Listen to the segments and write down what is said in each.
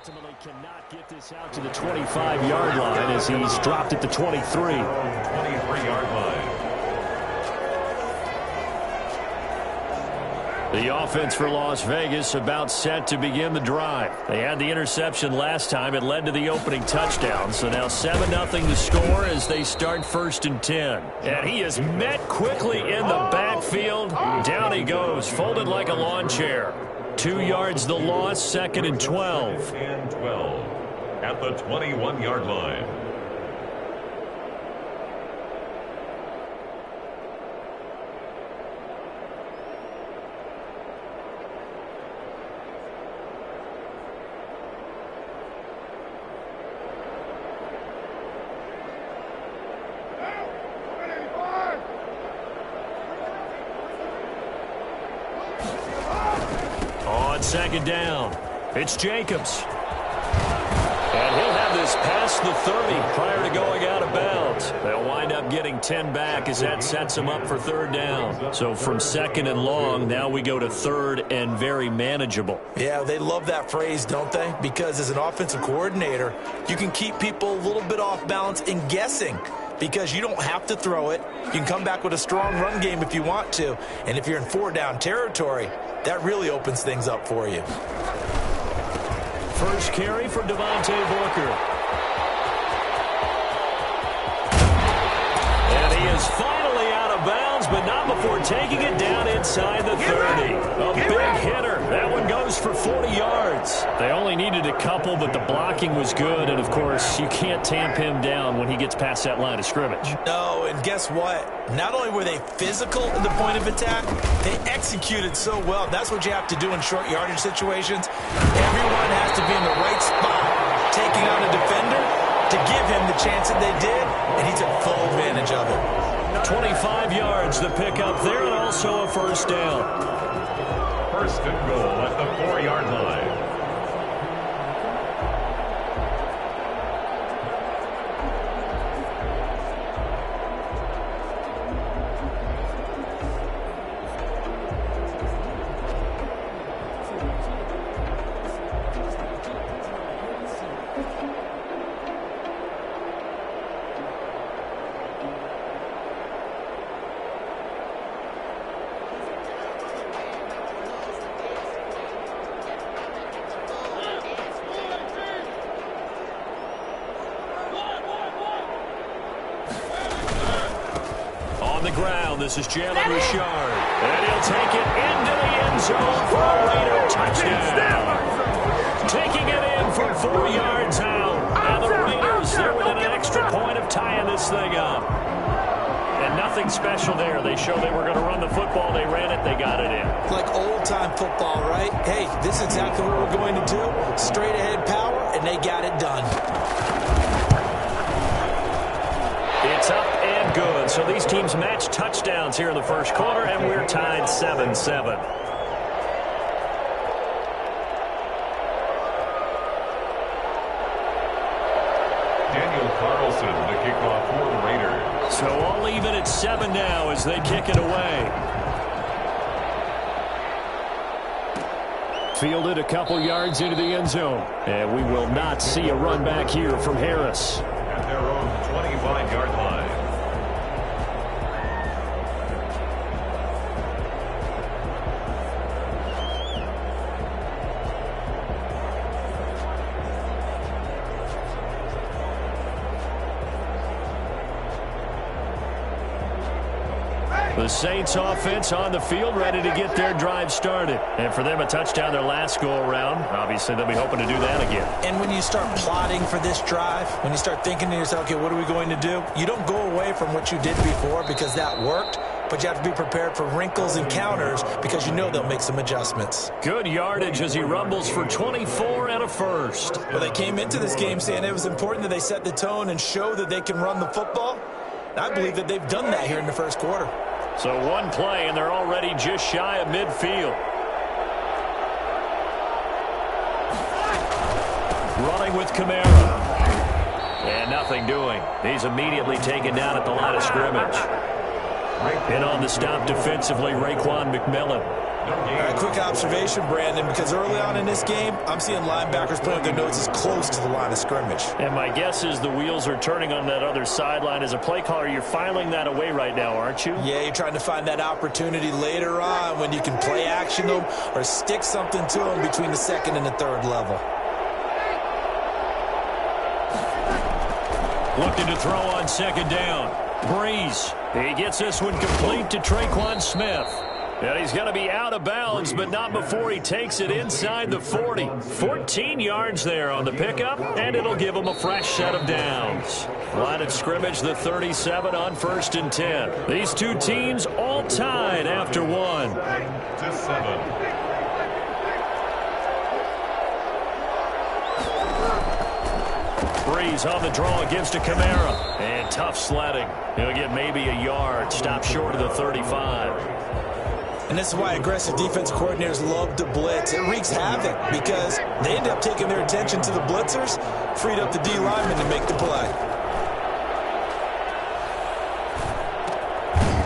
ultimately cannot get this out to the 25-yard line as he's dropped at the 23. 23-yard line. The offense for Las Vegas about set to begin the drive. They had the interception last time. It led to the opening touchdown. So now 7-0 to score as they start 1st and 10. And he is met quickly in the backfield. Down he goes, folded like a lawn chair. 2 yards the loss, 2nd and 12. And 12 at the 21-yard line. On 2nd down, it's Jacobs. And he'll have this past the 30 prior to going out of bounds. They'll wind up getting 10 back as that sets them up for 3rd down. So from 2nd and long, now we go to 3rd and very manageable. Yeah, they love that phrase, don't they? Because as an offensive coordinator, you can keep people a little bit off balance and guessing. Because you don't have to throw it. You can come back with a strong run game if you want to. And if you're in 4-down territory, that really opens things up for you. First carry for Devontae Booker. And he is finally out of bounds, but not before taking it down inside the 30. A big hitter. That one goes for 40 yards. They only needed a couple, but the blocking was good. And, of course, you can't tamp him down when he gets past that line of scrimmage. No, and guess what? Not only were they physical at the point of attack, they executed so well. That's what you have to do in short yardage situations. Everyone has to be in the right spot, taking on a defender to give him the chance that they did, and he took full advantage of it. 25 yards the pickup there, and also a 1st down. 1st and goal at the 4-yard line. Ground. This is Jalen Richard. And he'll take it into the end zone for a Raider touchdown. Taking it in from 4 yards out. And the Raiders, they're within an extra point of tying this thing up. And nothing special there. They showed they were going to run the football. They ran it. They got it in. Like old-time football, right? Hey, this is exactly what we're going to do. Straight-ahead power, and they got it done. It's up and good. So these teams match touchdowns here in the 1st quarter, and we're tied 7-7. Daniel Carlson, the kickoff for the Raiders. So all even at 7 now as they kick it away. Fielded a couple yards into the end zone. And we will not see a run back here from Harris. At their own 25-yard line. The Saints offense on the field, ready to get their drive started. And for them, a touchdown their last go-around. Obviously, they'll be hoping to do that again. And when you start plotting for this drive, when you start thinking to yourself, okay, what are we going to do? You don't go away from what you did before because that worked, but you have to be prepared for wrinkles and counters because you know they'll make some adjustments. Good yardage as he rumbles for 24 and a 1st. Well, they came into this game saying it was important that they set the tone and show that they can run the football. I believe that they've done that here in the 1st quarter. So one play, and they're already just shy of midfield. Running with Kamara. And nothing doing. He's immediately taken down at the line of scrimmage. And on the stop defensively, Raekwon McMillan. Quick observation, Brandon, because early on in this game, I'm seeing linebackers playing with their noses close to the line of scrimmage. And my guess is the wheels are turning on that other sideline. As a play caller, you're filing that away right now, aren't you? Yeah, you're trying to find that opportunity later on when you can play action them or stick something to them between the second and the third level. Looking to throw on second down. Breeze. He gets this one complete to Traquan Smith. And he's going to be out of bounds, but not before he takes it inside the 40. 14 yards there on the pickup, and it'll give him a fresh set of downs. Line of scrimmage, the 37 on 1st and 10. These two teams all tied after one. 9-7. Breeze on the draw, gives to Kamara. And tough sledding. He'll get maybe a yard, stop short of the 35. And this is why aggressive defense coordinators love to blitz. It wreaks havoc because they end up taking their attention to the blitzers, freed up the D lineman to make the play.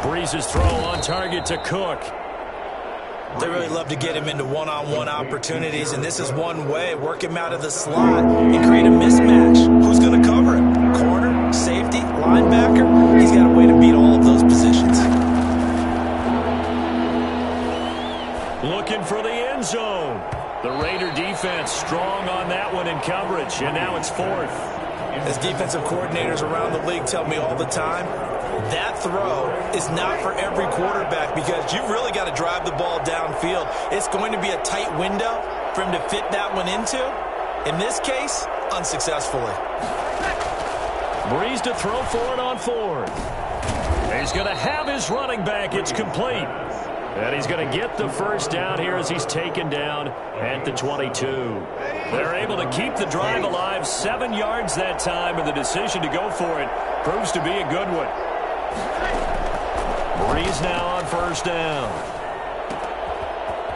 Breeze's throw on target to Cook. They really love to get him into one-on-one opportunities, and this is one way. Work him out of the slot and create a mismatch. Who's going to cover him? Corner, safety, linebacker? He's got a way to beat all of those positions. Looking for the end zone. The Raider defense strong on that one in coverage, and now it's 4th. As defensive coordinators around the league tell me all the time, that throw is not for every quarterback because you've really got to drive the ball downfield. It's going to be a tight window for him to fit that one into. In this case, unsuccessfully. Breeze to throw for it on 4th. He's going to have his running back. It's complete. And he's going to get the first down here as he's taken down at the 22. They're able to keep the drive alive, 7 yards that time, and the decision to go for it proves to be a good one. Breeze now on 1st down.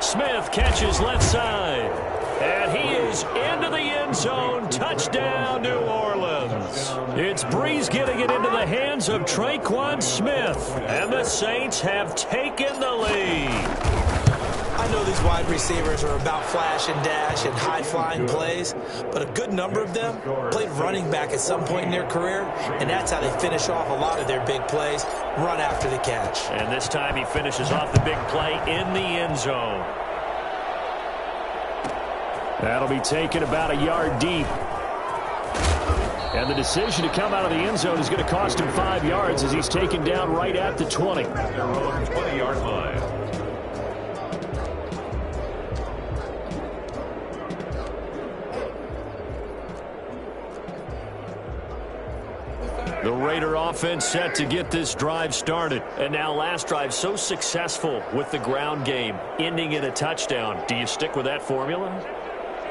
Smith catches left side. And he is into the end zone. Touchdown, New Orleans. It's Breeze getting it into the hands of Traquan Smith. And the Saints have taken the lead. I know these wide receivers are about flash and dash and high-flying plays, but a good number of them played running back at some point in their career, and that's how they finish off a lot of their big plays, run after the catch. And this time he finishes off the big play in the end zone. That'll be taken about a yard deep. And the decision to come out of the end zone is going to cost him 5 yards as he's taken down right at the 20. 20-yard line. The Raider offense set to get this drive started. And now last drive so successful with the ground game, ending in a touchdown. Do you stick with that formula?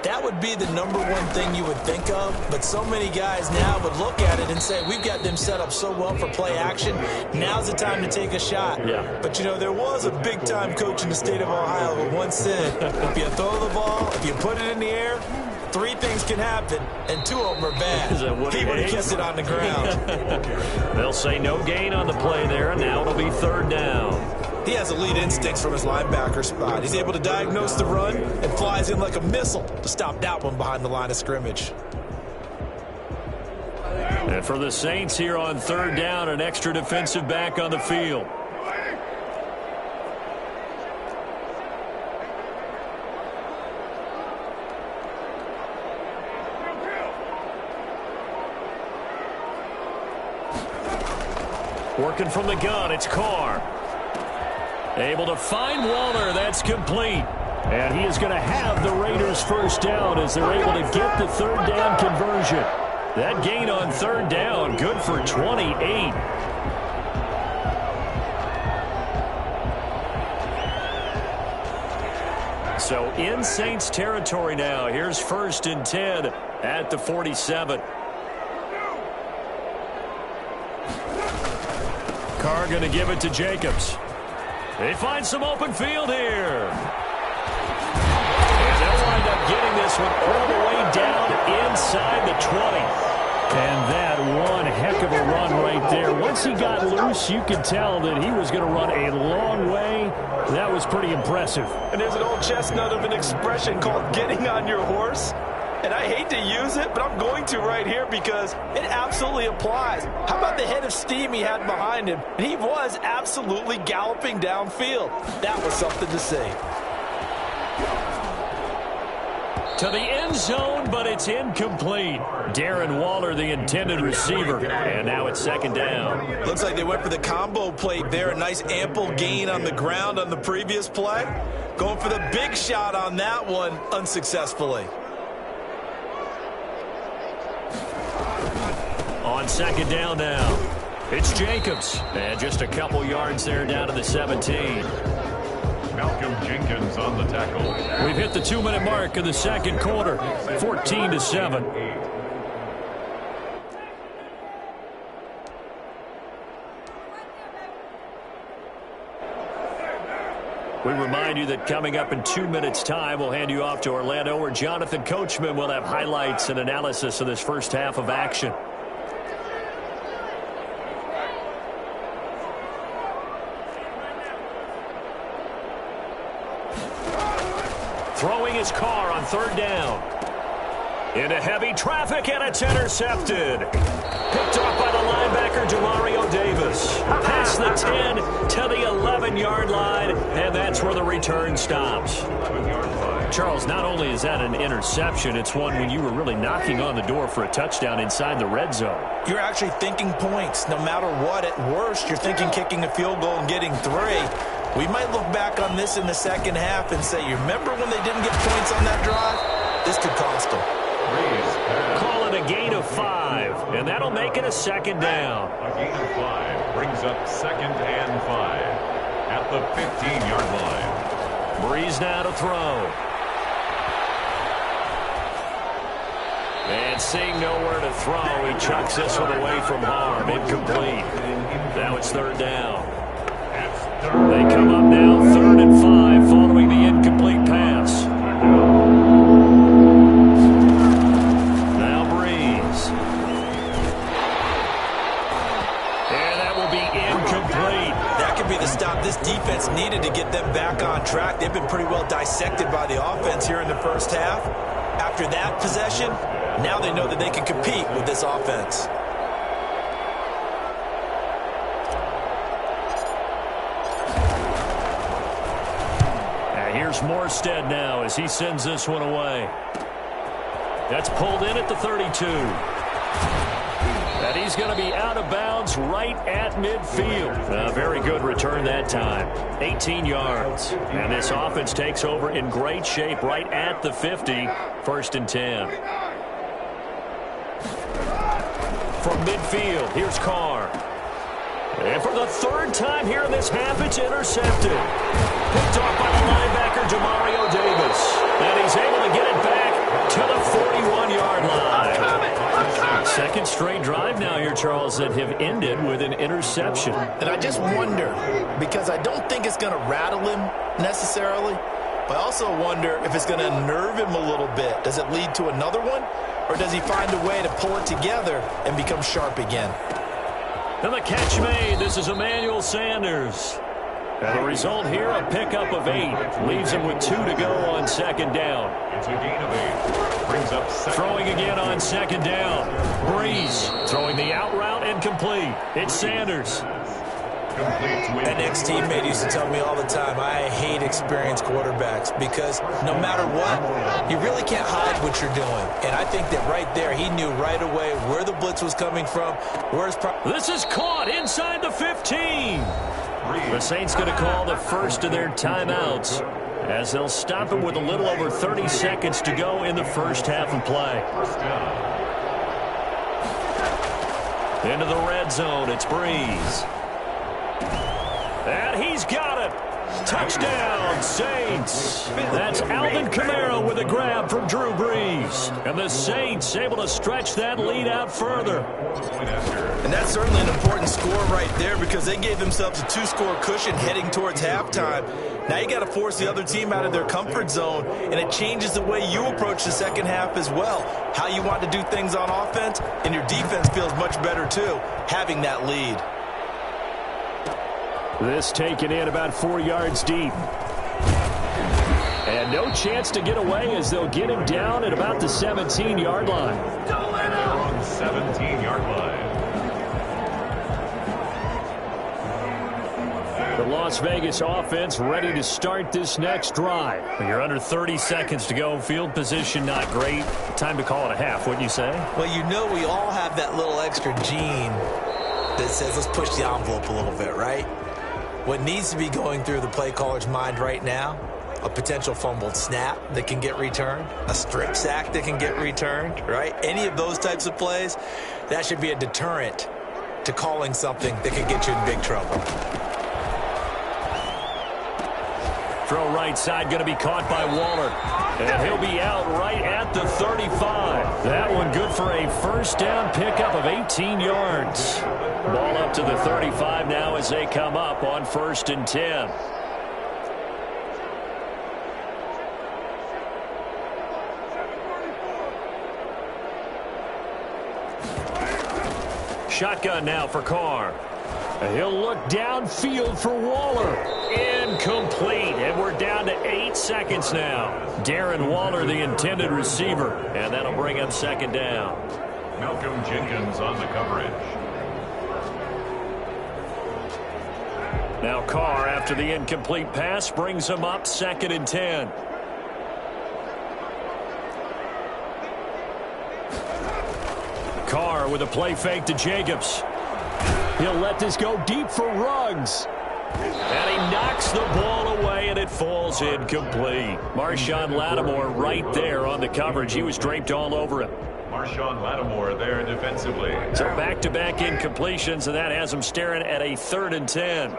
That would be the number one thing you would think of, but so many guys now would look at it and say, we've got them set up so well for play action, now's the time to take a shot. Yeah. But, you know, there was a big-time coach in the state of Ohio who once said, if you throw the ball, if you put it in the air, 3 things can happen, and 2 of them are bad. He would have kissed it on the ground. They'll say no gain on the play there, and now it'll be 3rd down. He has elite instincts from his linebacker spot. He's able to diagnose the run and flies in like a missile to stop that one behind the line of scrimmage. And for the Saints here on 3rd down, an extra defensive back on the field. Working from the gun, it's Carr. Able to find Waller. That's complete. And he is going to have the Raiders' first down as they're able to get the 3rd down conversion. That gain on 3rd down, good for 28. So in Saints territory now. Here's 1st and 10 at the 47. Carr going to give it to Jacobs. They find some open field here. And they'll wind up getting this one all the way down inside the 20. And that one heck of a run right there. Once he got loose, you could tell that he was going to run a long way. That was pretty impressive. And there's an old chestnut of an expression called getting on your horse. And I hate to use it, but I'm going to right here because it absolutely applies. How about the head of steam he had behind him? He was absolutely galloping downfield. That was something to see. To the end zone, but it's incomplete. Darren Waller, the intended receiver. And now it's second down. Looks like they went for the combo play there. A nice ample gain on the ground on the previous play. Going for the big shot on that one unsuccessfully. On second down now, it's Jacobs. And just a couple yards there down to the 17. Malcolm Jenkins on the tackle. We've hit the 2-minute mark of the second quarter, 14-7. We remind you that coming up in 2 minutes' time, we'll hand you off to Orlando, where Jonathan Coachman will have highlights and analysis of this first half of action. Throwing his car on third down. Into heavy traffic, and it's intercepted. Picked off by the linebacker, Demario Davis. Past the 10 to the 11-yard line, and that's where the return stops. Charles, not only is that an interception, it's one when you were really knocking on the door for a touchdown inside the red zone. You're actually thinking points. No matter what, at worst, you're thinking kicking a field goal and getting 3. We might look back on this in the second half and say, you remember when they didn't get points on that drive? This could cost them. Call it a gain of 5, and that'll make it a second down. A gain of 5 brings up second and 5 at the 15-yard line. Breeze now to throw. And seeing nowhere to throw, he chucks this one away from harm. Incomplete. Now it's third down. They come up now, 3rd and 5, following the incomplete pass. Now Breeze. And that will be incomplete. That could be the stop this defense needed to get them back on track. They've been pretty well dissected by the offense here in the first half. After that possession, now they know that they can compete with this offense. Here's Morstead now as he sends this one away. That's pulled in at the 32. And he's going to be out of bounds right at midfield. A very good return that time. 18 yards. And this offense takes over in great shape right at the 50. 1st and 10. From midfield, here's Carr. And for the 3rd time here in this half, it's intercepted. Picked off by the linebacker, Demario Davis. And he's able to get it back to the 41-yard line. Second straight drive now here, Charles, that have ended with an interception. And I just wonder, because I don't think it's going to rattle him necessarily, but I also wonder if it's going to unnerve him a little bit. Does it lead to another one? Or does he find a way to pull it together and become sharp again? And the catch made. This is Emmanuel Sanders. And the result here, a pickup of 8. Leaves him with 2 to go on second down. It's a gain of 8. Brings up second. Throwing again on second down. Breeze throwing the out route and complete. It's Sanders. An ex-teammate used to tell me all the time, I hate experienced quarterbacks because no matter what, you really can't hide what you're doing. And I think that right there, he knew right away where the blitz was coming from. This is caught inside the 15. The Saints going to call the first of their timeouts as they'll stop him with a little over 30 seconds to go in the first half of play. Into the red zone, it's Breeze. And he's got it. Touchdown, Saints. That's Alvin Kamara with a grab from Drew Brees. And the Saints able to stretch that lead out further. And that's certainly an important score right there because they gave themselves a 2-score cushion heading towards halftime. Now you got to force the other team out of their comfort zone, and it changes the way you approach the second half as well. How you want to do things on offense, and your defense feels much better too, having that lead. This taken in about 4 yards deep. And no chance to get away as they'll get him down at about the 17-yard line. On 17-yard line. The Las Vegas offense ready to start this next drive. When you're under 30 seconds to go, field position not great. Time to call it a half, wouldn't you say? Well, you know we all have that little extra gene that says let's push the envelope a little bit, right? What needs to be going through the play caller's mind right now, a potential fumbled snap that can get returned, a strip sack that can get returned, right? Any of those types of plays, that should be a deterrent to calling something that could get you in big trouble. Throw right side going to be caught by Waller. And he'll be out right at the 35. That one good for a first down pickup of 18 yards. Ball up to the 35 now as they come up on 1st and 10. Shotgun now for Carr. He'll look downfield for Waller. Incomplete. And we're down to 8 seconds now. Darren Waller, the intended receiver. And that'll bring up 2nd down. Malcolm Jenkins on the coverage. Now Carr, after the incomplete pass, brings him up 2nd and 10. Carr with a play fake to Jacobs. He'll let this go deep for Ruggs. And he knocks the ball away, and it falls incomplete. Marshawn Lattimore right there on the coverage. He was draped all over him. Marshawn Lattimore there defensively. So back-to-back incompletions, and that has him staring at a 3rd and 10.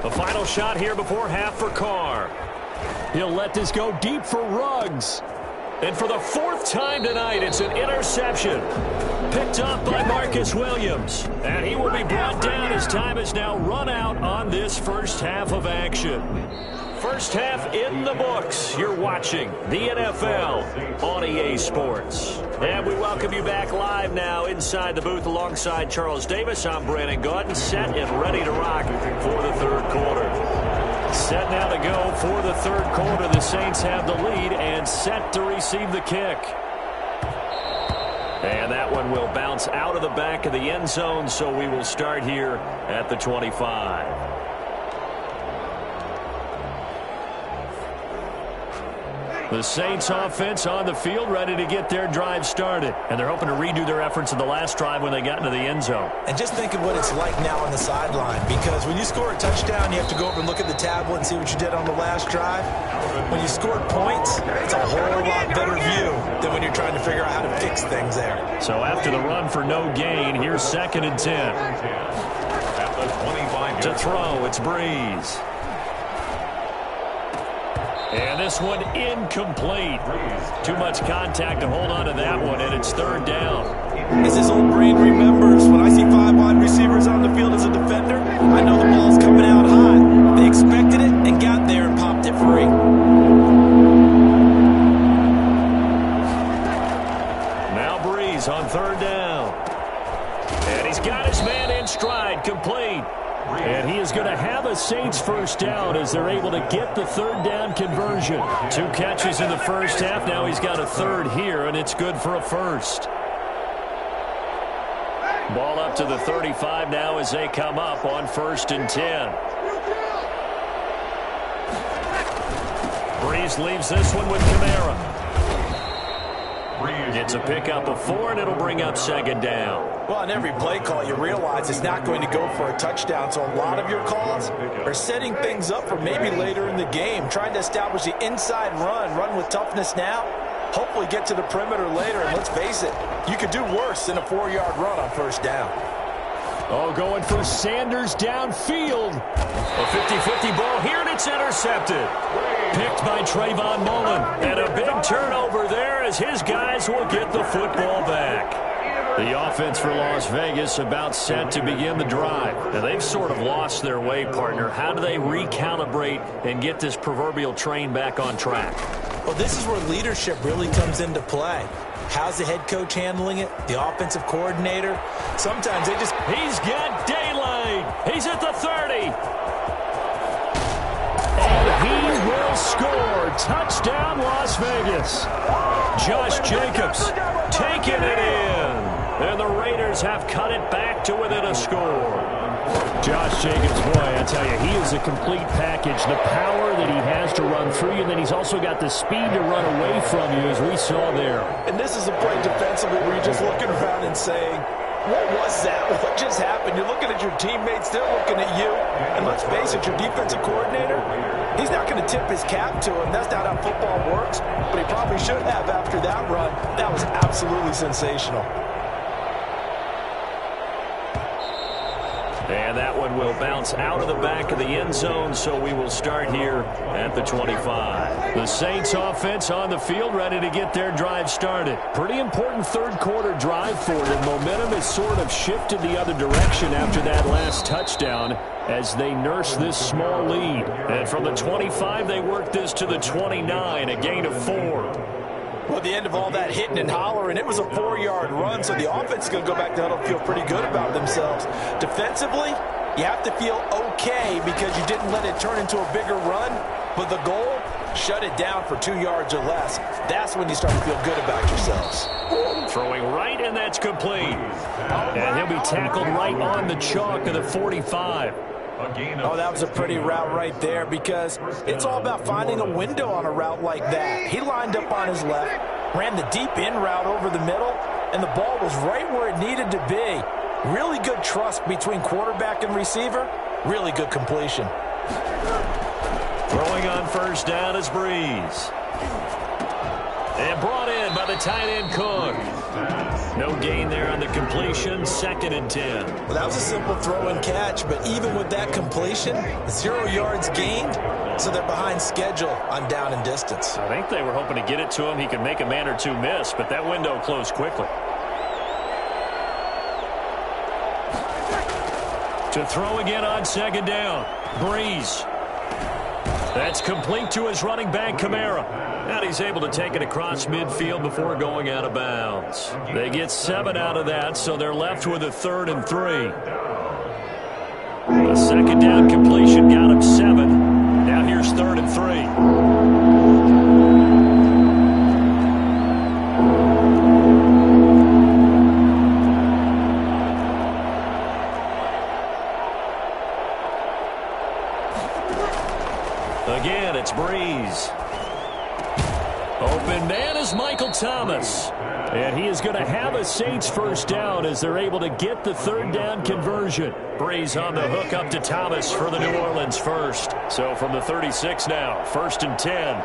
The final shot here before half for Carr. He'll let this go deep for Ruggs. And for the 4th time tonight, it's an interception. Picked up by Marcus Williams. And he will be brought down as time is now run out on this first half of action. First half in the books. You're watching the NFL on EA Sports. And we welcome you back live now inside the booth alongside Charles Davis. I'm Brandon Gaudin, set and ready to rock for the 3rd quarter. Set now to go for the 3rd quarter. The Saints have the lead and set to receive the kick. And that one will bounce out of the back of the end zone, so we will start here at the 25. The Saints offense on the field ready to get their drive started. And they're hoping to redo their efforts in the last drive when they got into the end zone. And just think of what it's like now on the sideline, because when you score a touchdown, you have to go over and look at the tablet and see what you did on the last drive. When you scored points, it's a whole lot better view than when you're trying to figure out how to fix things there. So after the run for no gain, here's 2nd and 10. At the 25. To throw, it's Brees. And this one incomplete. Too much contact to hold on to that one, and it's 3rd down. As this old brain remembers, when I see 5 wide receivers on the field as a defender, I know the ball's coming out high. They expected it and got there and popped it free. Now Brees on 3rd down. And he's got his man in stride, complete. And he is going to have a Saints first down as they're able to get the 3rd down conversion. 2 catches in the first half. Now he's got a 3rd here, and it's good for a 1st. Ball up to the 35 now as they come up on 1st and 10. Brees leaves this one with Kamara. It's a pickup of 4, and it'll bring up second down. Well, on every play call, you realize it's not going to go for a touchdown, so a lot of your calls are setting things up for maybe later in the game, trying to establish the inside run with toughness now, hopefully get to the perimeter later, and let's face it, you could do worse than a 4-yard run on first down. Oh, going for Sanders downfield. A 50-50 ball here, and it's intercepted. Picked by Trayvon Mullen. And a big turnover there as his guys will get the football back. The offense for Las Vegas about set to begin the drive. Now, they've sort of lost their way, partner. How do they recalibrate and get this proverbial train back on track? Well, this is where leadership really comes into play. How's the head coach handling it? The offensive coordinator? Sometimes they just... He's got daylight. He's at the 30. And he will score. Touchdown, Las Vegas. Josh Jacobs taking it in. And the Raiders have cut it back to within a score. Josh Jacobs, boy, I tell you, he is a complete package. The power that he has to run through you, and then he's also got the speed to run away from you, as we saw there. And this is a play defensively where you're just looking around and saying, what was that? What just happened? You're looking at your teammates, they're looking at you. And let's face it, your defensive coordinator, he's not going to tip his cap to him. That's not how football works. But he probably should have after that run. That was absolutely sensational. And that one will bounce out of the back of the end zone, so we will start here at the 25. The Saints offense on the field, ready to get their drive started. Pretty important third-quarter drive for them. Momentum has sort of shifted the other direction after that last touchdown as they nurse this small lead. And from the 25, they work this to the 29, a gain of 4. Well, at the end of all that hitting and hollering, it was a 4-yard run, so the offense is going to go back there and feel pretty good about themselves. Defensively, you have to feel okay because you didn't let it turn into a bigger run, but the goal, shut it down for 2 yards or less. That's when you start to feel good about yourselves. Throwing right, and that's complete. And he'll be tackled right on the chalk of the 45. Oh, that was a pretty route right there because it's all about finding a window on a route like that. He lined up on his left, ran the deep in route over the middle, and the ball was right where it needed to be. Really good trust between quarterback and receiver. Really good completion. Throwing on first down is Breeze. And brought in by the tight end Cook. No gain there on the completion, 2nd and 10. Well, that was a simple throw and catch, but even with that completion, 0 yards gained, so they're behind schedule on down and distance. I think they were hoping to get it to him. He could make a man or two miss, but that window closed quickly. To throw again on 2nd down. Breeze. That's complete to his running back, Kamara. And he's able to take it across midfield before going out of bounds. They get 7 out of that, so they're left with a 3rd and 3. The 2nd down completion got him 7. Now here's 3rd and 3. Again, it's Breeze. Open man is Michael Thomas. And he is going to have a Saints first down as they're able to get the 3rd down conversion. Breeze on the hook up to Thomas for the New Orleans first. So from the 36 now, 1st and 10.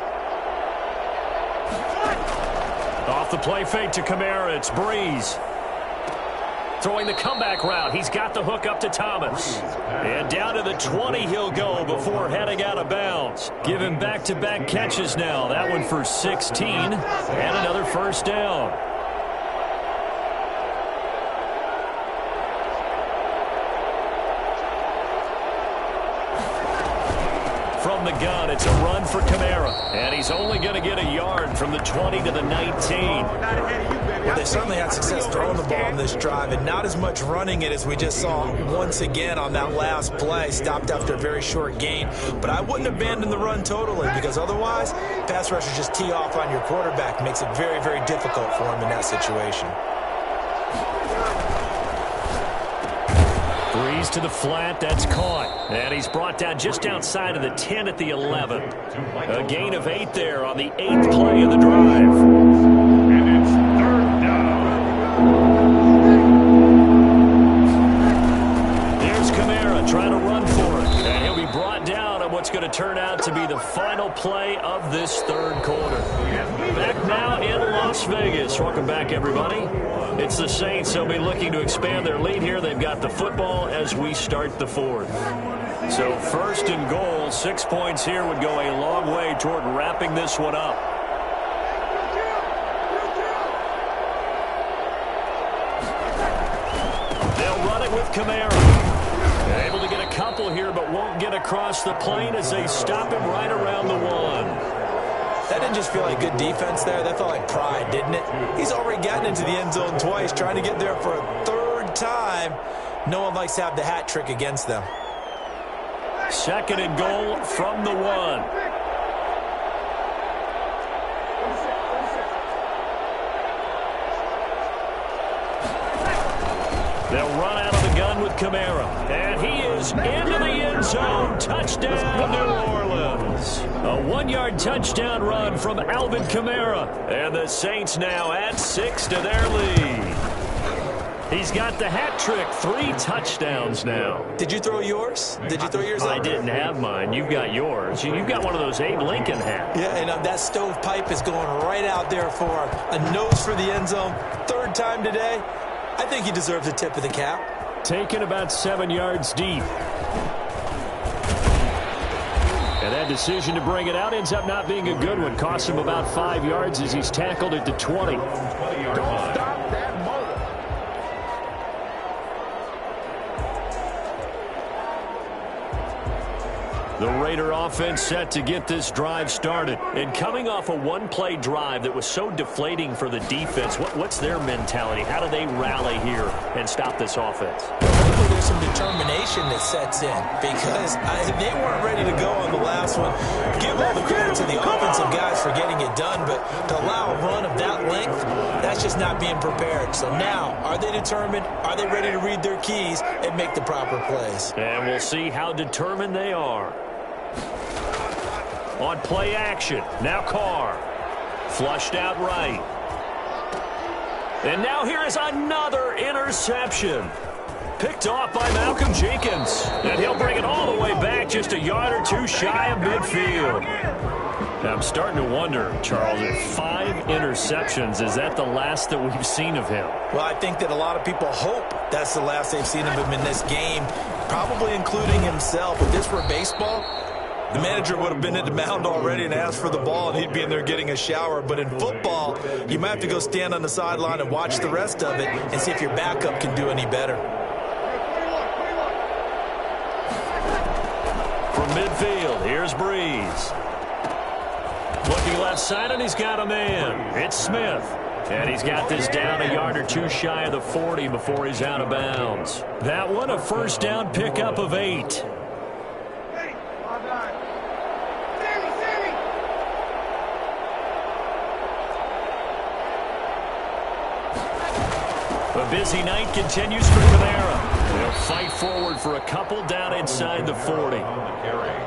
Off the play fake to Kamara, it's Breeze. Throwing the comeback route. He's got the hook up to Thomas. And down to the 20 he'll go before heading out of bounds. Give him back-to-back catches now. That one for 16 and another first down. From the gun, it's a run for Kamara. And he's only going to get a yard from the 20 to the 19. Well, they certainly had success throwing the ball on this drive and not as much running it as we just saw once again on that last play. Stopped after a very short gain. But I wouldn't abandon the run totally because otherwise, pass rushers just tee off on your quarterback. Makes it very, very difficult for him in that situation. Breeze to the flat, that's caught. And he's brought down just outside of the 10 at the 11. A gain of 8 there on the 8th play of the drive. And it's what's going to turn out to be the final play of this third quarter. Back now in Las Vegas. Welcome back, everybody. It's the Saints. They'll be looking to expand their lead here. They've got the football as we start the fourth. So first and goal, 6 points here would go a long way toward wrapping this one up. They'll run it with Kamara. Able to get a couple here, but won't get across the plane as they stop him right around the one. That didn't just feel like good defense there. That felt like pride, didn't it? He's already gotten into the end zone twice, trying to get there for a third time. No one likes to have the hat trick against them. Second and goal from the one. They'll run out of the gun with Kamara. And he is into the end zone. Touchdown, New Orleans. A 1-yard touchdown run from Alvin Kamara. And the Saints now add 6 to their lead. He's got the hat trick. 3 touchdowns now. Did you throw yours? Did you throw yours out? I didn't have mine. You've got yours. You've got one of those Abe Lincoln hats. Yeah, and that stovepipe is going right out there for a nose for the end zone. Third time today. I think he deserves a tip of the cap. Taken about 7 yards deep. And that decision to bring it out ends up not being a good one. Costs him about 5 yards as he's tackled at the 20. Don't stop that motor. The Raider offense set to get this drive started. And coming off a one-play drive that was so deflating for the defense, what's their mentality? How do they rally here and stop this offense? Hopefully there's some determination that sets in because they weren't ready to go on the last one. Give all the credit to the offensive guys for getting it done, but to allow a run of that length, that's just not being prepared. So now, are they determined? Are they ready to read their keys and make the proper plays? And we'll see how determined they are. On play action, now Carr. Flushed out right. And now here is another interception. Picked off by Malcolm Jenkins. And he'll bring it all the way back just a yard or two shy of midfield. Now I'm starting to wonder, Charles, if 5 interceptions, is that the last that we've seen of him? Well, I think that a lot of people hope that's the last they've seen of him in this game, probably including himself. If this were baseball, the manager would have been at the mound already and asked for the ball, and he'd be in there getting a shower. But in football, you might have to go stand on the sideline and watch the rest of it and see if your backup can do any better. From midfield, here's Breeze. Looking left side, and he's got a man. It's Smith. And he's got this down a yard or two shy of the 40 before he's out of bounds. That one, a first down pickup of 8. A busy night continues for Kamara. They'll fight forward for a couple down inside the 40.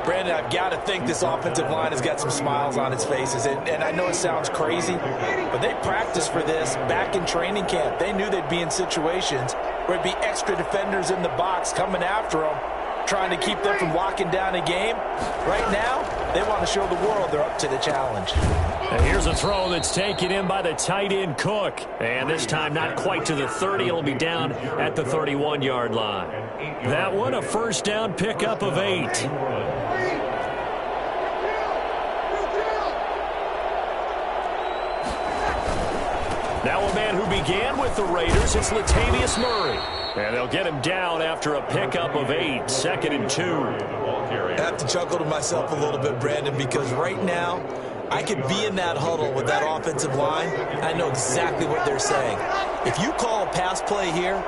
Brandon, I've got to think this offensive line has got some smiles on its faces. And I know it sounds crazy, but they practiced for this back in training camp. They knew they'd be in situations where it'd be extra defenders in the box coming after them, trying to keep them from locking down a game. Right now, they want to show the world they're up to the challenge. And here's a throw that's taken in by the tight end Cook. And this time not quite to the 30. It'll be down at the 31-yard line. That one, a first down pickup of 8. Now a man who began with the Raiders, it's Latavius Murray. And they'll get him down after a pickup of 8, 2nd and 2. I have to chuckle to myself a little bit, Brandon, because right now I could be in that huddle with that offensive line. I know exactly what they're saying. If you call a pass play here,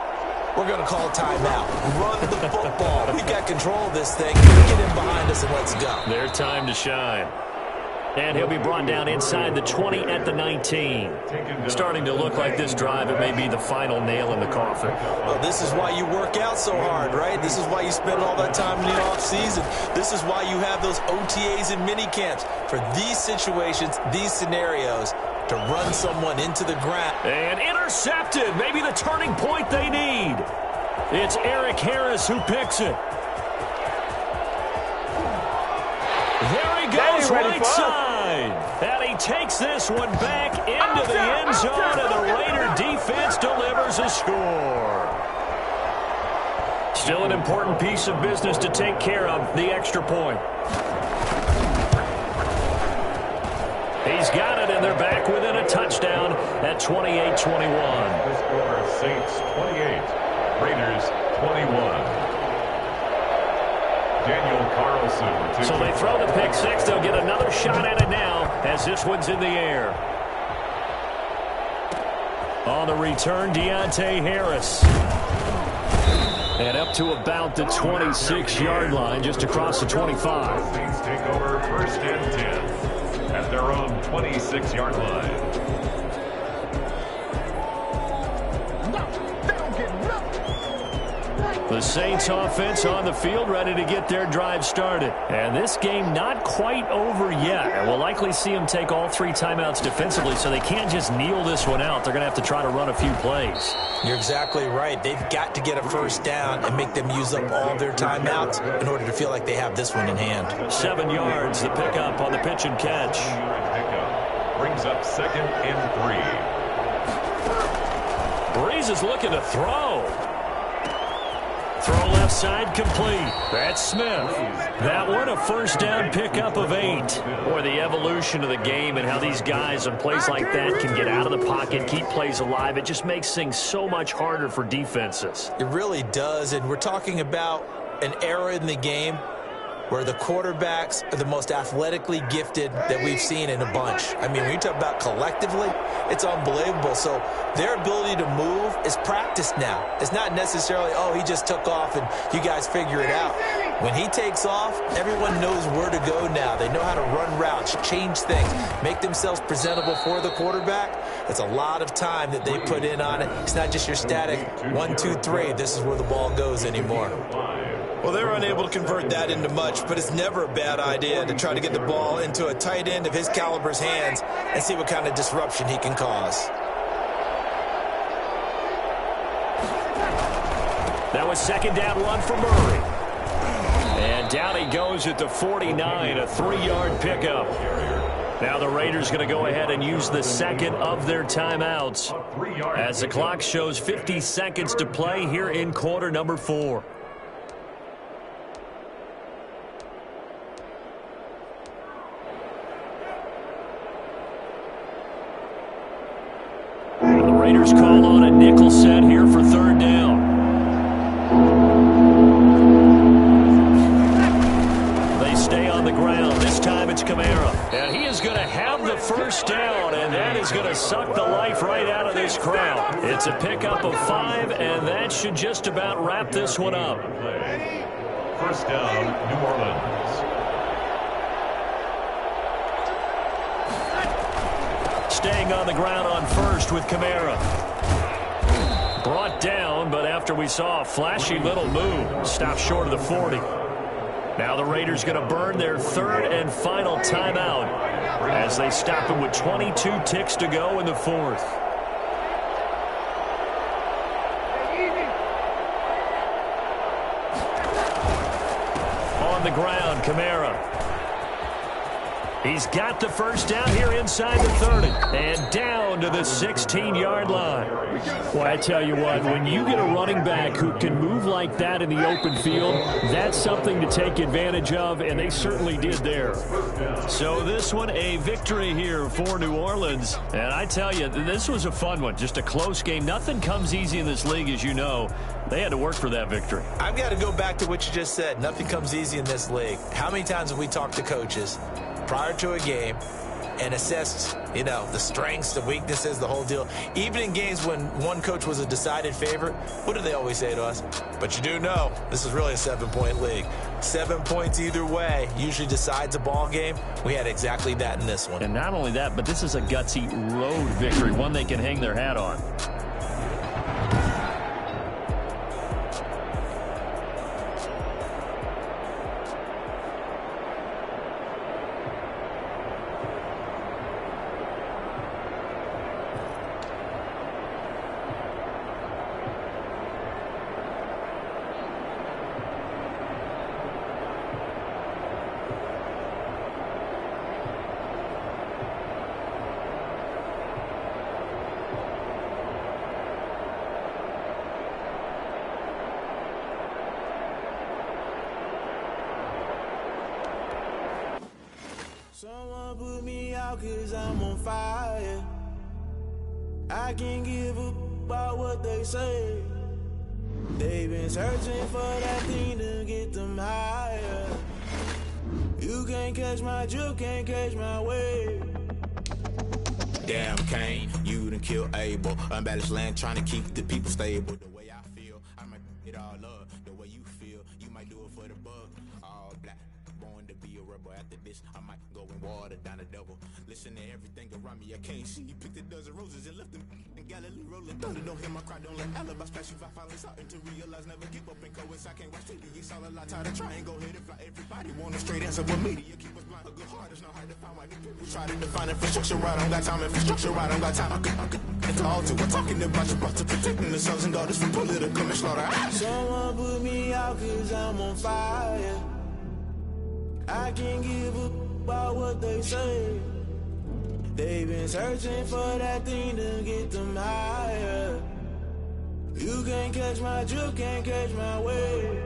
we're going to call a timeout. Run the football. We've got control of this thing. Get in behind us and let's go. Their time to shine. And he'll be brought down inside the 20 at the 19. Starting to look like this drive, it may be the final nail in the coffin. Well, this is why you work out so hard, right? This is why you spend all that time in the offseason. This is why you have those OTAs and mini camps. For these situations, these scenarios, to run someone into the ground. And intercepted. Maybe the turning point they need. It's Eric Harris who picks it. right side. And he takes this one back into the end zone, and the Raider defense delivers a score. Still an important piece of business to take care of, the extra point. He's got it, and they're back within a touchdown at 28-21. The score, Saints 28, Raiders 21. Daniel Carlson. So they throw the pick six. They'll get another shot at it now as this one's in the air. On the return, Deontay Harris. And up to about the 26-yard line, just across the 25. Saints take over first and 10 at their own 26-yard line. The Saints offense on the field, ready to get their drive started. And this game not quite over yet. And we'll likely see them take all three timeouts defensively, so they can't just kneel this one out. They're going to have to try to run a few plays. You're exactly right. They've got to get a first down and make them use up all their timeouts in order to feel like they have this one in hand. 7 yards, the pickup on the pitch and catch. Pickup brings up second and 3. Breeze is looking to throw. Throw left side complete. That's Smith. That one a first down pickup of 8. Boy, the evolution of the game and how these guys on plays like that can get out of the pocket, keep plays alive. It just makes things so much harder for defenses. It really does, and we're talking about an era in the game where the quarterbacks are the most athletically gifted that we've seen in a bunch. I mean, when you talk about collectively, it's unbelievable. So their ability to move is practiced now. It's not necessarily, oh, he just took off and you guys figure it out. When he takes off, everyone knows where to go now. They know how to run routes, change things, make themselves presentable for the quarterback. It's a lot of time that they put in on it. It's not just your static 1, 2, 3. This is where the ball goes anymore. Well, they're unable to convert that into much, but it's never a bad idea to try to get the ball into a tight end of his caliber's hands and see what kind of disruption he can cause. That was second down run for Murray. And down he goes at the 49, a 3-yard pickup. Now the Raiders going to go ahead and use the second of their timeouts as the clock shows 50 seconds to play here in quarter number 4. Raiders call on a nickel set here for third down. They stay on the ground. This time it's Kamara. And he is going to have the first down, and that is going to suck the life right out of this crowd. It's a pickup of 5, and that should just about wrap this one up. First down, New Orleans. Staying on the ground on first with Kamara. Brought down, but after we saw a flashy little move, stopped short of the 40. Now the Raiders going to burn their third and final timeout as they stop it with 22 ticks to go in the fourth. On the ground, Kamara. He's got the first down here inside the 30 and down to the 16-yard line. Well, I tell you what, when you get a running back who can move like that in the open field, that's something to take advantage of, and they certainly did there. So this one, a victory here for New Orleans. And I tell you, this was a fun one, just a close game. Nothing comes easy in this league, as you know. They had to work for that victory. I've got to go back to what you just said. Nothing comes easy in this league. How many times have we talked to coaches prior to a game and assessed, the strengths, the weaknesses, the whole deal? Even in games when one coach was a decided favorite, what do they always say to us? But you do know this is really a 7-point league. 7 points either way usually decides a ball game. We had exactly that in this one. And not only that, but this is a gutsy road victory, one they can hang their hat on. put me out 'cause I'm on fire. I can't give a about what they say. They've been searching for that thing to get them higher. You can't catch my drift, can't catch my wave. Damn, Kane, you done killed Abel. Unbalanced land, trying to keep the people stable. The way I feel, I might it all up. The way you feel, you might do it for the bug. All black, born to be a rebel. After this, I might go and water down a double. Listen to everything around me, I can't see. Picked a dozen roses and left them in Galilee rolling thunder. Don't hear my cry, don't let alibi splash. If I finally starting to realize, never give up and coincide. I can't watch TV, it's all a lot. Tired of trying, go ahead and fly. Everybody want a straight answer with media. Keep us blind, a good heart, it's not hard to find. Why these people try to define infrastructure right? I don't got time, infrastructure right, I don't got time. I could all to we're talking about you, about to protecting the sons and daughters from political and slaughter. Someone put me out 'cause I'm on fire. I can't give a about what they say. They've been searching for that thing to get them higher. You can't catch my drift, can't catch my wave.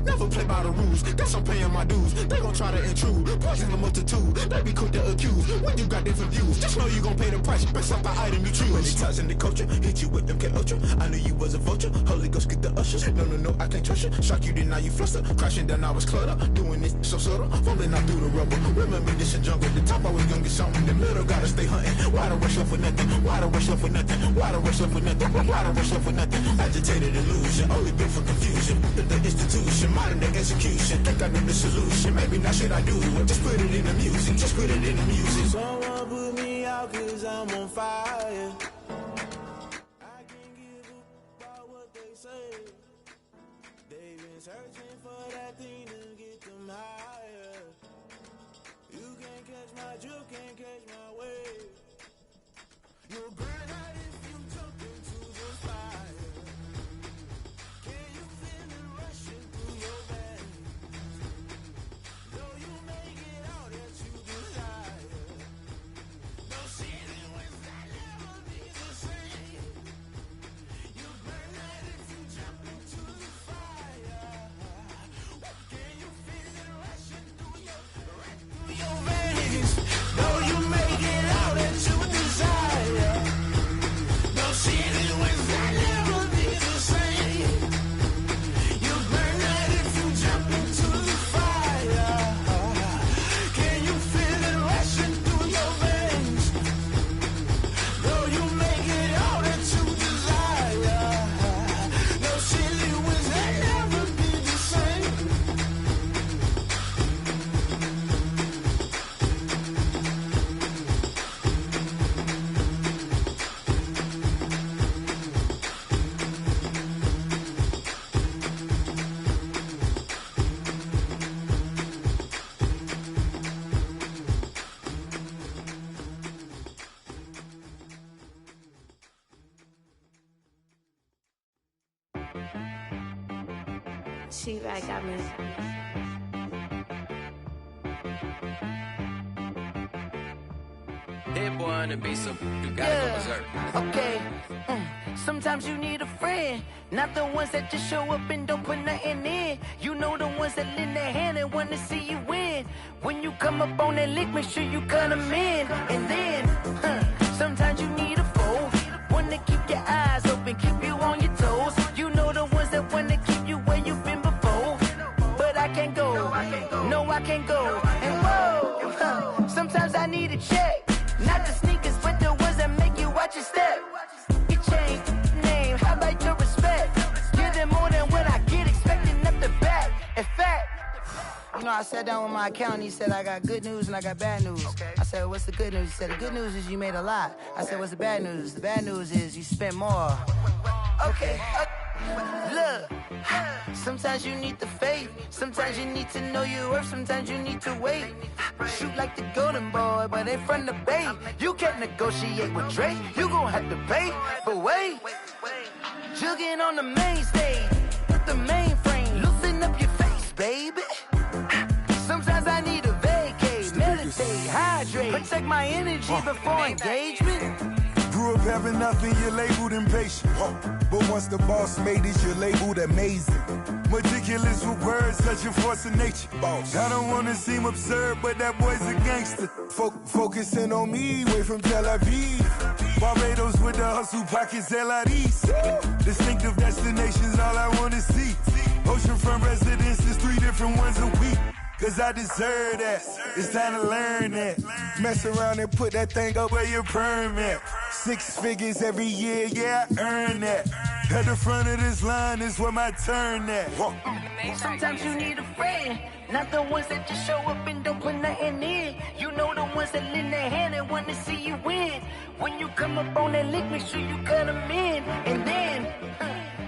Never play by the rules, guess I'm paying my dues. They gon' try to intrude, poison the multitude. They be quick to accuse, when you got different views. Just know you gon' pay the price, based off the item you choose. Many times in the culture, hit you with MK Ultra. I knew you was a vulture, Holy Ghost get the ushers. No, I can't trust you. Shock you, then now you fluster. Crashing down, I was cluttered. Doing this so subtle, falling out through the rubble. Remember this in jungle, the top I was young, get something. The middle gotta stay hunting. Why the rush left for nothing? Why the rush left for nothing? Why the rush left for nothing? Why the rush left for nothing? Agitated illusion, only built for confusion. The institution, modern day execution. Think I know the solution. Maybe not shit I do. Just put it in the music. Just put it in the music. Someone put me out 'cause I'm on fire. I can't give a about what they say. They've been searching for that thing to get them higher. You can't catch my drift, can't catch my wave. You'll burn out if you jump into the fire. Can you feel it rushing through your veins? Though you make it out that you desire. No ceiling was that never be the same. You burn out if you jump into the fire. Can you feel it rushing through your veins? Though you make it out that you desire. No ceiling was that never be the same. You burn out if you jump into the fire. Can you feel it rushing through your veins? Though you make it out that you desire. No ceiling was that never be the same. She back got me. Hit boy on the beat, so you gotta go berserk. Okay. Sometimes you need a friend, not the ones that just show up and don't put nothing in. You know the ones that lend their hand and want to see you win. When you come up on that lick, make sure you cut them in. And then, sometimes you need a foe, one to keep your eyes open, keep you on your toes. You know the ones that want to keep you where you've been before. But I can't go, no I can't go. And whoa, sometimes I need a check. Not the sneakers, but the ones that make you watch your step. Your chain, name, how about your respect? Give them more than what I get, expecting up the back. In fact, you know, I sat down with my accountant, he said I got good news and I got bad news. I said, what's the good news? He said, the good news is you made a lot. I said, what's the bad news? The bad news is you spent more. Okay, look, sometimes you need the faith, sometimes you need to know your worth, sometimes you need to wait. Shoot like the golden boy, but ain't from the bay. You can't negotiate with Drake, you gon' have to pay. But wait, jugging on the main stage, with the mainframe, loosen up your face, baby. Sometimes I need a vacate, meditate, hydrate, protect my energy before engagement. Grew up having nothing, you're labeled impatient. But once the boss made it, you're labeled amazing. meticulous with words, such a force of nature. I don't wanna seem absurd, but that boy's a gangster. Focusing on me, way from Tel Aviv. Barbados with the hustle pockets, LIDs. Distinctive destinations, all I wanna see. Oceanfront residences, 3 different ones a week. Cause I deserve that, it's time to learn that. Mess around and put that thing up where your permit. 6 figures every year, yeah, I earn that. At the front of this line is where my turn at. Sometimes you need a friend, not the ones that just show up and don't put nothing in. You know the ones that lend their hand and want to see you win. When you come up on that lick, make sure you cut them in. And then,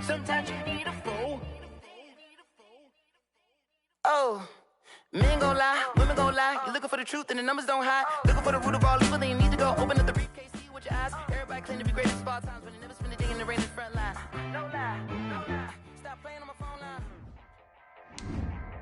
sometimes you need a fool. Oh. Men gon' lie, women gon' lie. You're looking for the truth and the numbers don't hide. Looking for the root of all evil, then you need to go open up the briefcase, see with your eyes. Everybody claim to be great at small times, but they never spend a day in the rain in the front line. No lie, no lie. Stop playing on my phone line.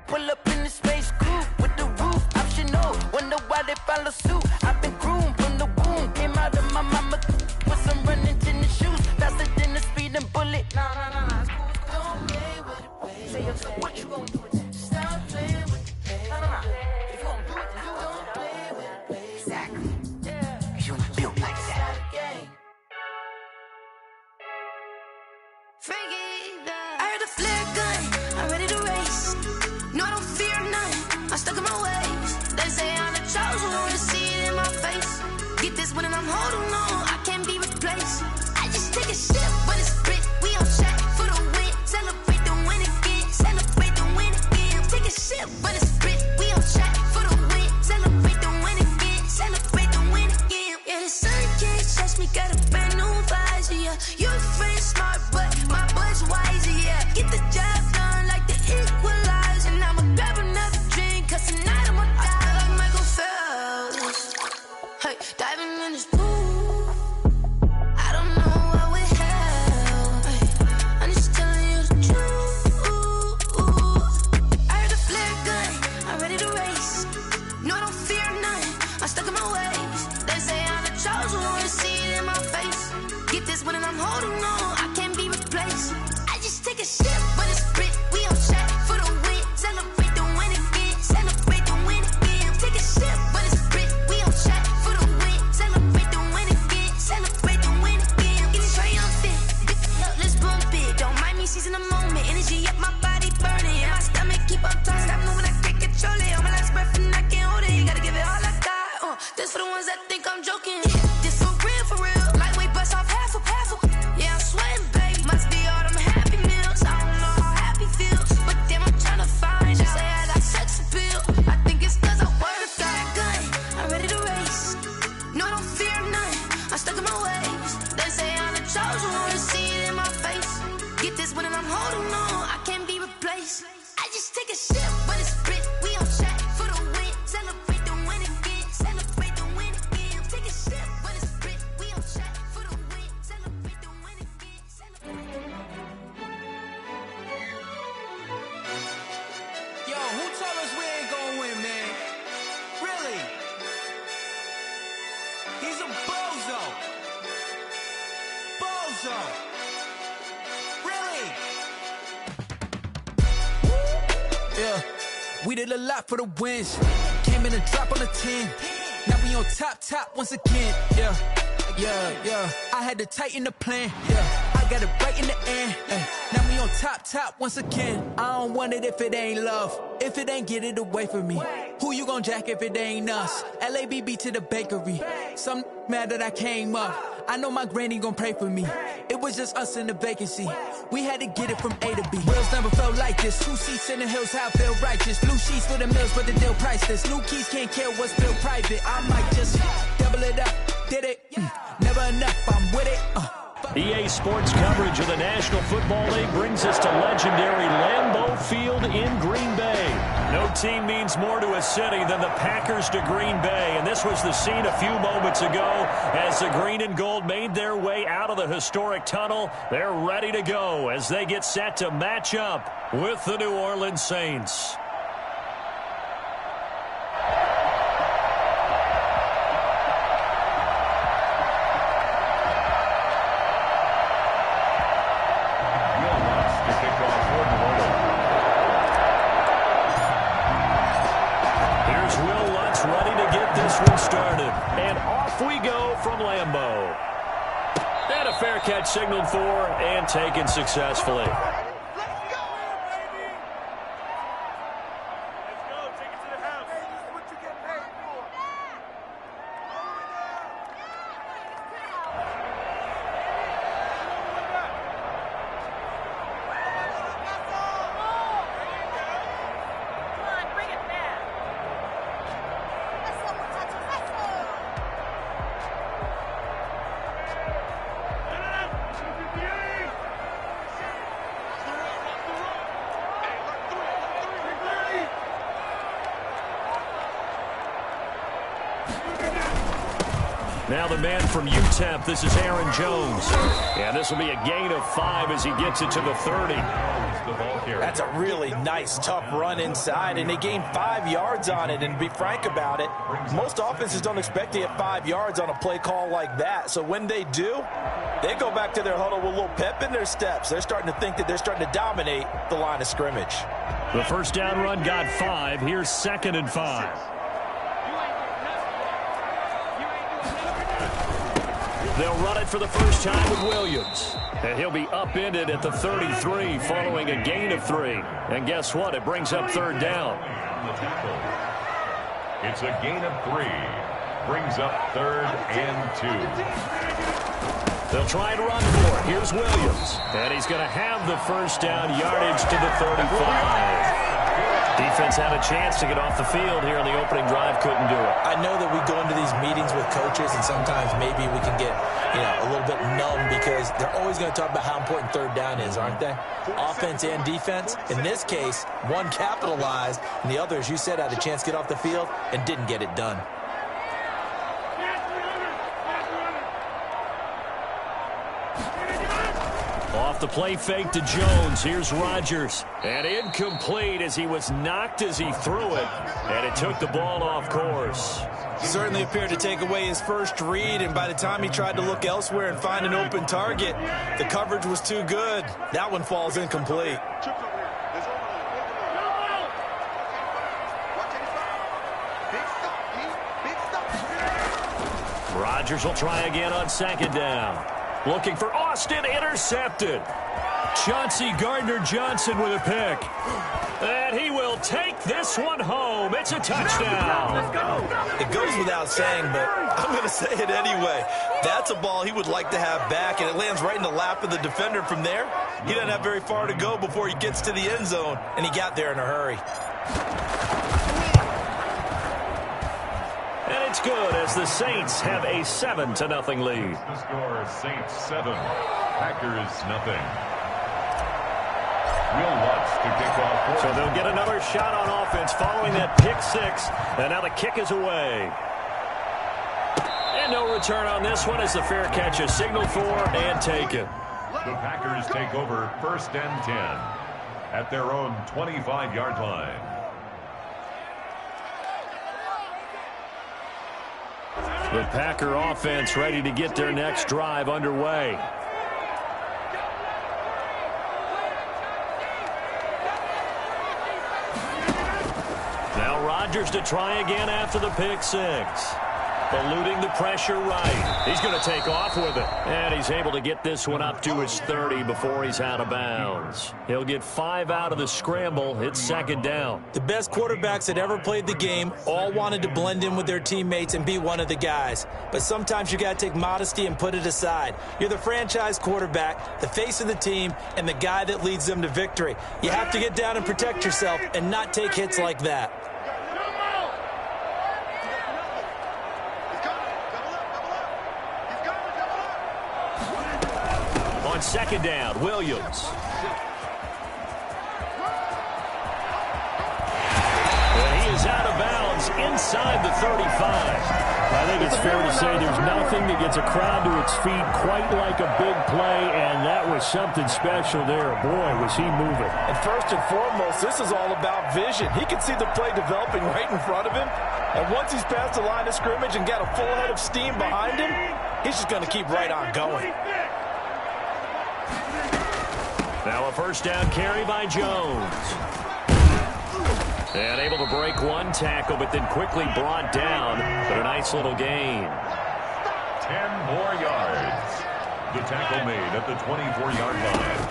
Pull up in the space coupe with the roof optional. Wonder why they follow suit. I've been groomed from the womb. Came out of my mama with some running tennis shoes. Faster than the speeding bullet. Nah, it's cool. Don't play with it, baby. Say what you gon' do with it? Stop playing with it. If you gon' do it, then you don't play with it, baby. Exactly. Yeah. Cause you ain't built like that. I heard a flare gun, I'm ready to race. No, I don't fear none, I'm stuck in my ways. They say I'm the chosen one, to see it in my face. Get this one and I'm holding on, I can't be replaced. I just take a sip, but it's split. We on track for the win. Celebrate the win again, celebrate the win again. Take a sip, but it's split. We on track for the win. Celebrate the win again, celebrate the win again. Yeah, the sun can't touch me, got a brand new visor, yeah. You're friend smart, but my boy's wiser, yeah. Get the job done like the equalizer. Now I'ma grab another drink, cause tonight I'ma die like Michael Phelps. Hey, diving in this pool, I don't know what would help. Hey, I'm just telling you the truth. I heard a flare gun, I'm ready to race. No, I don't fear none, I'm stuck in my ways. They say I'm the chosen one, to see it in my face. Get this one and I'm holding on, I can't be replaced. I just take a sip, but it's split. We on track for the win. Celebrate the win again, celebrate the win again. Take a sip, but it's split. We on track for the win. Celebrate the win again, celebrate the win again. Get it triumphant, let's bump it. Don't mind me seizing the moment. Energy up, my body burning. And my stomach keep up talking. Stop moving, I can't control it. On my last breath and I can't hold it. You gotta give it all I got. This for the ones that think I'm joking. This for real, for real. Lightweight bust off half a. Yeah, I'm sweating, babe. Must be all them happy meals. I don't know how happy feels, but damn, I'm trying to find out. Say I got sex appeal. I think it's cause I wear a fat gun. I'm ready to race. No, I don't fear none. I'm stuck in my ways. They say I'm the chosen one, to see it in my face. Get this one and I'm holding on, I can't be replaced. I just take a sip, but it's split. We on track for the win. Celebrate the win again. Celebrate the win again. Take a sip, but it's split. We on track for the win. Celebrate the win again. Yo, who told us we ain't gonna win, man? Really? He's a bozo. Bozo. Really? Yeah, we did a lot for the wins. Came in a drop on the 10. Now we on top once again. Yeah. I had to tighten the plan. Yeah, I got it right in the end. Now we on top once again. I don't want it if it ain't love. If it ain't, get it away from me. Who you gon' jack if it ain't us? LABB to the bakery. Some mad that I came up. I know my granny gon' pray for me. It was just us in the vacancy. We had to get it from A to B. Wheels never felt like this. 2 seats in the hills, how I feel righteous. Blue sheets for the mills, but the deal priceless. New keys can't care what's built private. I might just double it up. Did it? Never enough, I'm with it. EA Sports coverage of the National Football League brings us to legendary Lambeau Field in Green Bay. No team means more to a city than the Packers to Green Bay, and this was the scene a few moments ago as the green and gold made their way out of the historic tunnel. They're ready to go as they get set to match up with the New Orleans Saints. offense ready to get this one started. And off we go from Lambeau. And a fair catch signaled for and taken successfully. Now the man from UTEP, this is Aaron Jones. And this will be a gain of 5 as he gets it to the 30. That's a really nice, tough run inside, and they gained 5 yards on it. And to be frank about it, most offenses don't expect to get 5 yards on a play call like that. So when they do, they go back to their huddle with a little pep in their steps. They're starting to think that they're starting to dominate the line of scrimmage. The first down run got 5. Here's 2nd and 5. They'll run it for the first time with Williams. And he'll be upended at the 33 following a gain of 3. And guess what? It brings up 3rd down. It's a gain of 3. Brings up 3rd and 2. They'll try and run for it. Here's Williams. And he's going to have the first down, yardage to the 35. Defense had a chance to get off the field here in the opening drive, couldn't do it. I know that we go into these meetings with coaches, and sometimes maybe we can get, a little bit numb because they're always going to talk about how important 3rd down is, aren't they? Offense and defense. In this case, one capitalized, and the other, as you said, had a chance to get off the field and didn't get it done. Off the play fake to Jones. Here's Rodgers. And incomplete as he was knocked as he threw it. And it took the ball off course. Certainly appeared to take away his first read, and by the time he tried to look elsewhere and find an open target, the coverage was too good. That one falls incomplete. Rodgers will try again on 2nd down. Looking for Austin, intercepted. Chauncey Gardner-Johnson with a pick. And he will take this one home. It's a touchdown. Let's go. It goes without saying, but I'm going to say it anyway. That's a ball he would like to have back, and it lands right in the lap of the defender from there. He doesn't have very far to go before he gets to the end zone, and he got there in a hurry. And it's good as the Saints have a 7-0 lead. The score, Saints 7, Packers nothing. Will Lutz to kick off. So they'll get another shot on offense following that pick 6. And now the kick is away. And no return on this one as the fair catch is signaled for and taken. The Packers take over 1st and 10 at their own 25-yard line. The Packer offense ready to get their next drive underway. Now Rodgers to try again after the pick 6. Eluding the pressure right. He's going to take off with it. And he's able to get this one up to his 30 before he's out of bounds. He'll get 5 out of the scramble. It's 2nd down. The best quarterbacks that ever played the game all wanted to blend in with their teammates and be one of the guys. But sometimes you got to take modesty and put it aside. You're the franchise quarterback, the face of the team, and the guy that leads them to victory. You have to get down and protect yourself and not take hits like that. On 2nd down, Williams. And he is out of bounds inside the 35. I think it's fair to say there's nothing that gets a crowd to its feet quite like a big play, and that was something special there. Boy, was he moving. And first and foremost, this is all about vision. He can see the play developing right in front of him, and once he's past the line of scrimmage and got a full head of steam behind him, he's just going to keep right on going. Now a first down carry by Jones. And able to break one tackle, but then quickly brought down. But a nice little gain. 10 more yards. The tackle made at the 24-yard line.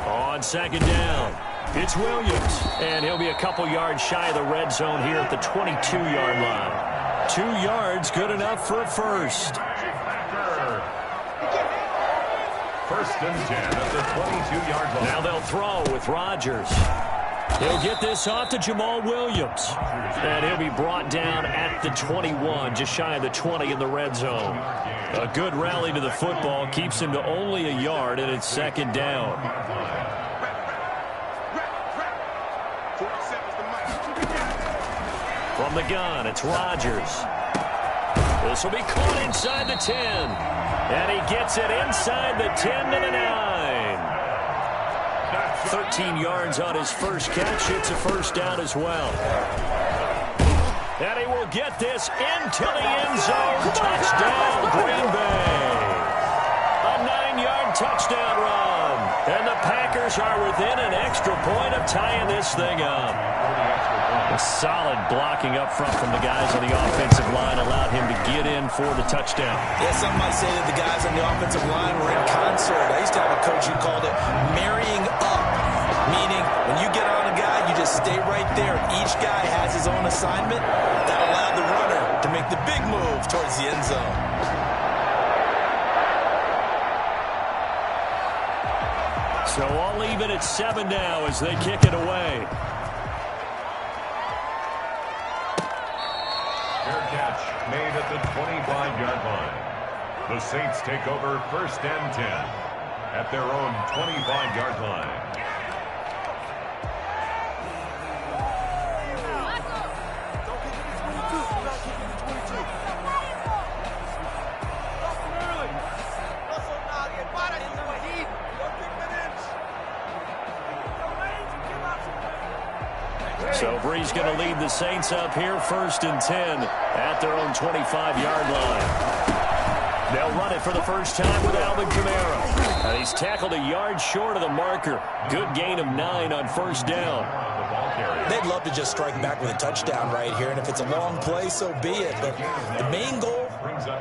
On second down, it's Williams. And he'll be a couple yards shy of the red zone here at the 22-yard line. 2 yards, good enough for a first. First and 10 at the 22-yard line. Now they'll throw with Rodgers. He'll get this off to Jamal Williams. And he'll be brought down at the 21, just shy of the 20 in the red zone. A good rally to the football keeps him to only a yard, and it's second down. From the gun, it's Rodgers. This will be caught inside the 10. And he gets it inside the 10 to the 9. 13 yards on his first catch. It's a first down as well. And he will get this into the end zone. Touchdown, Green Bay. A 9-yard touchdown run. And the Packers are within an extra point of tying this thing up. A solid blocking up front from the guys on the offensive line allowed him to get in for the touchdown. Yeah, some might say that the guys on the offensive line were in concert. I used to have a coach who called it marrying up, meaning when you get on a guy, you just stay right there. Each guy has his own assignment. That allowed the runner to make the big move towards the end zone. So all even at 7 now as they kick it away. Catch made at the 25-yard line. The Saints take over first and 10 at their own 25-yard line. So Bree's going to lead the Saints up here first and 10 at their own 25-yard line. They'll run it for the first time with Alvin Kamara. And he's tackled a yard short of the marker. Good gain of 9 on first down. They'd love to just strike back with a touchdown right here, and if it's a long play, so be it. But the main goal,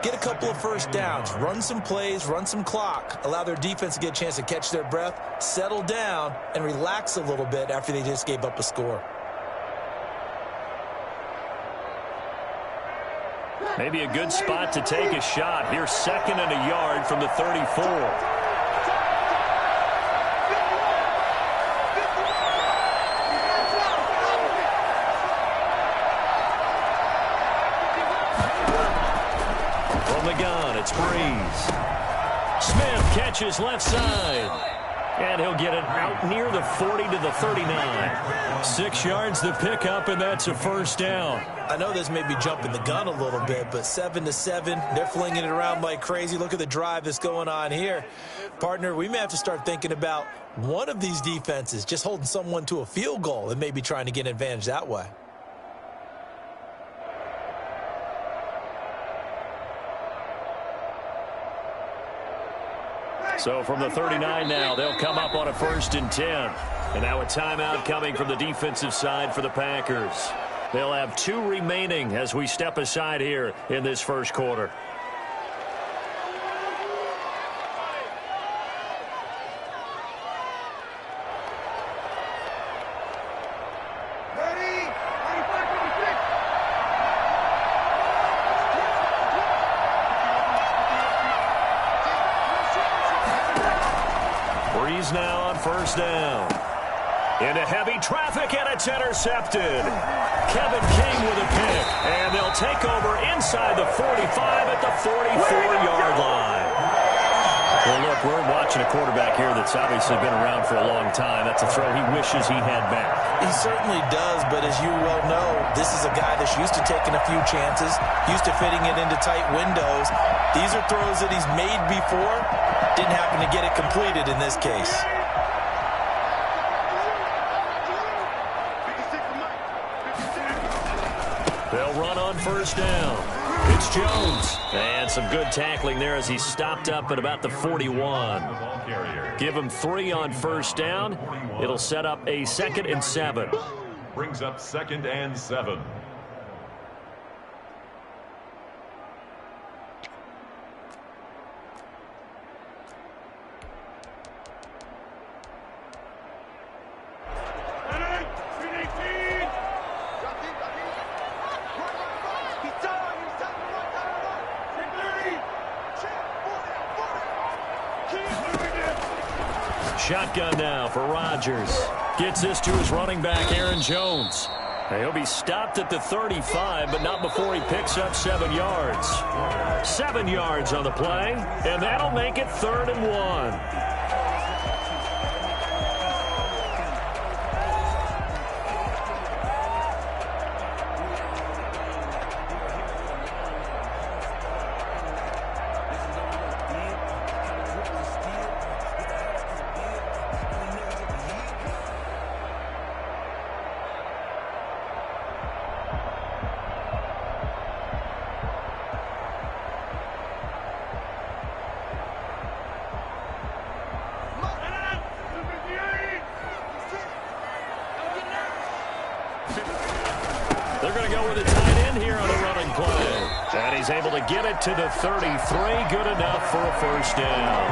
get a couple of first downs, run some plays, run some clock, allow their defense to get a chance to catch their breath, settle down, and relax a little bit after they just gave up a score. Maybe a good spot to take a shot. Here's second and a yard from the 34. From the gun, it's Breeze. Smith catches left side. And he'll get it out near the 40 to the 39. 6 yards to pick up, and that's a first down. I know this may be jumping the gun a little bit, but 7-7, they're flinging it around like crazy. Look at the drive that's going on here. Partner, we may have to start thinking about one of these defenses just holding someone to a field goal and maybe trying to get an advantage that way. So from the 39 now, they'll come up on a first and 10. And now a timeout coming from the defensive side for the Packers. They'll have 2 remaining as we step aside here in this first quarter. Breeze now on first down. Into heavy traffic, and it's intercepted. Kevin King with a pick, and they'll take over inside the 45 at the 44-yard line. Well, look, we're watching a quarterback here that's obviously been around for a long time. That's a throw he wishes he had back. He certainly does, but as you well know, this is a guy that's used to taking a few chances, used to fitting it into tight windows. These are throws that he's made before. Didn't happen to get it completed in this case. They'll run on first down. It's Jones. And some good tackling there as he stopped up at about the 41. Give him 3 on first down. It'll set up a 2nd and 7. brings up 2nd and 7. Shotgun now for Rodgers. Gets this to his running back, Aaron Jones. He'll be stopped at the 35, but not before he picks up 7 yards. 7 yards on the play, and that'll make it 3rd and 1. They're going to go with a tight end here on a running play. And he's able to get it to the 33. Good enough for a first down.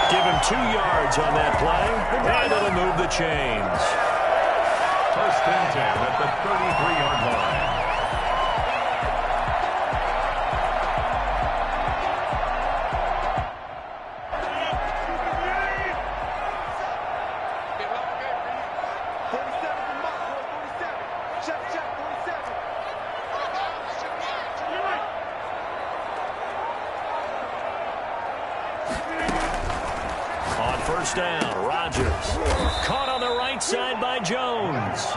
Give him 2 yards on that play, and it'll move the chains. 1st and 10 at the 33-yard line. Down, Rodgers. Caught on the right side by Jones.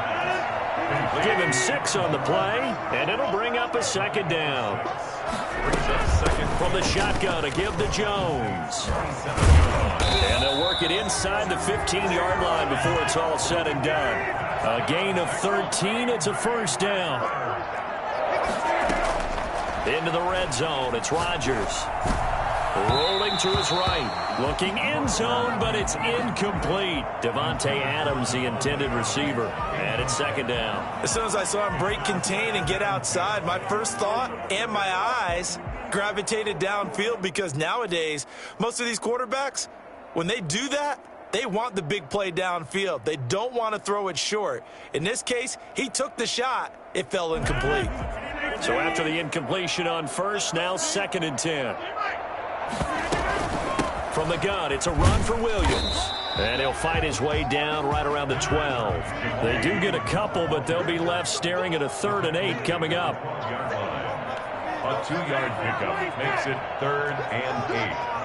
Give him 6 on the play, and it'll bring up a 2nd down. From the shotgun to give to Jones. And they'll work it inside the 15-yard line before it's all said and done. A gain of 13, it's a first down. Into the red zone, it's Rodgers. Rolling to his right, looking end zone, but it's incomplete. Devontae Adams, the intended receiver, and it's 2nd down. As soon as I saw him break contain and get outside, my first thought and my eyes gravitated downfield, because nowadays, most of these quarterbacks, when they do that, they want the big play downfield. They don't want to throw it short. In this case, he took the shot. It fell incomplete. So after the incompletion on first, now 2nd and 10. From the gun, it's a run for Williams. And he'll fight his way down right around the 12. They do get a couple, but they'll be left staring at a 3rd and 8 coming up. A 2-yard pickup makes it 3rd and 8.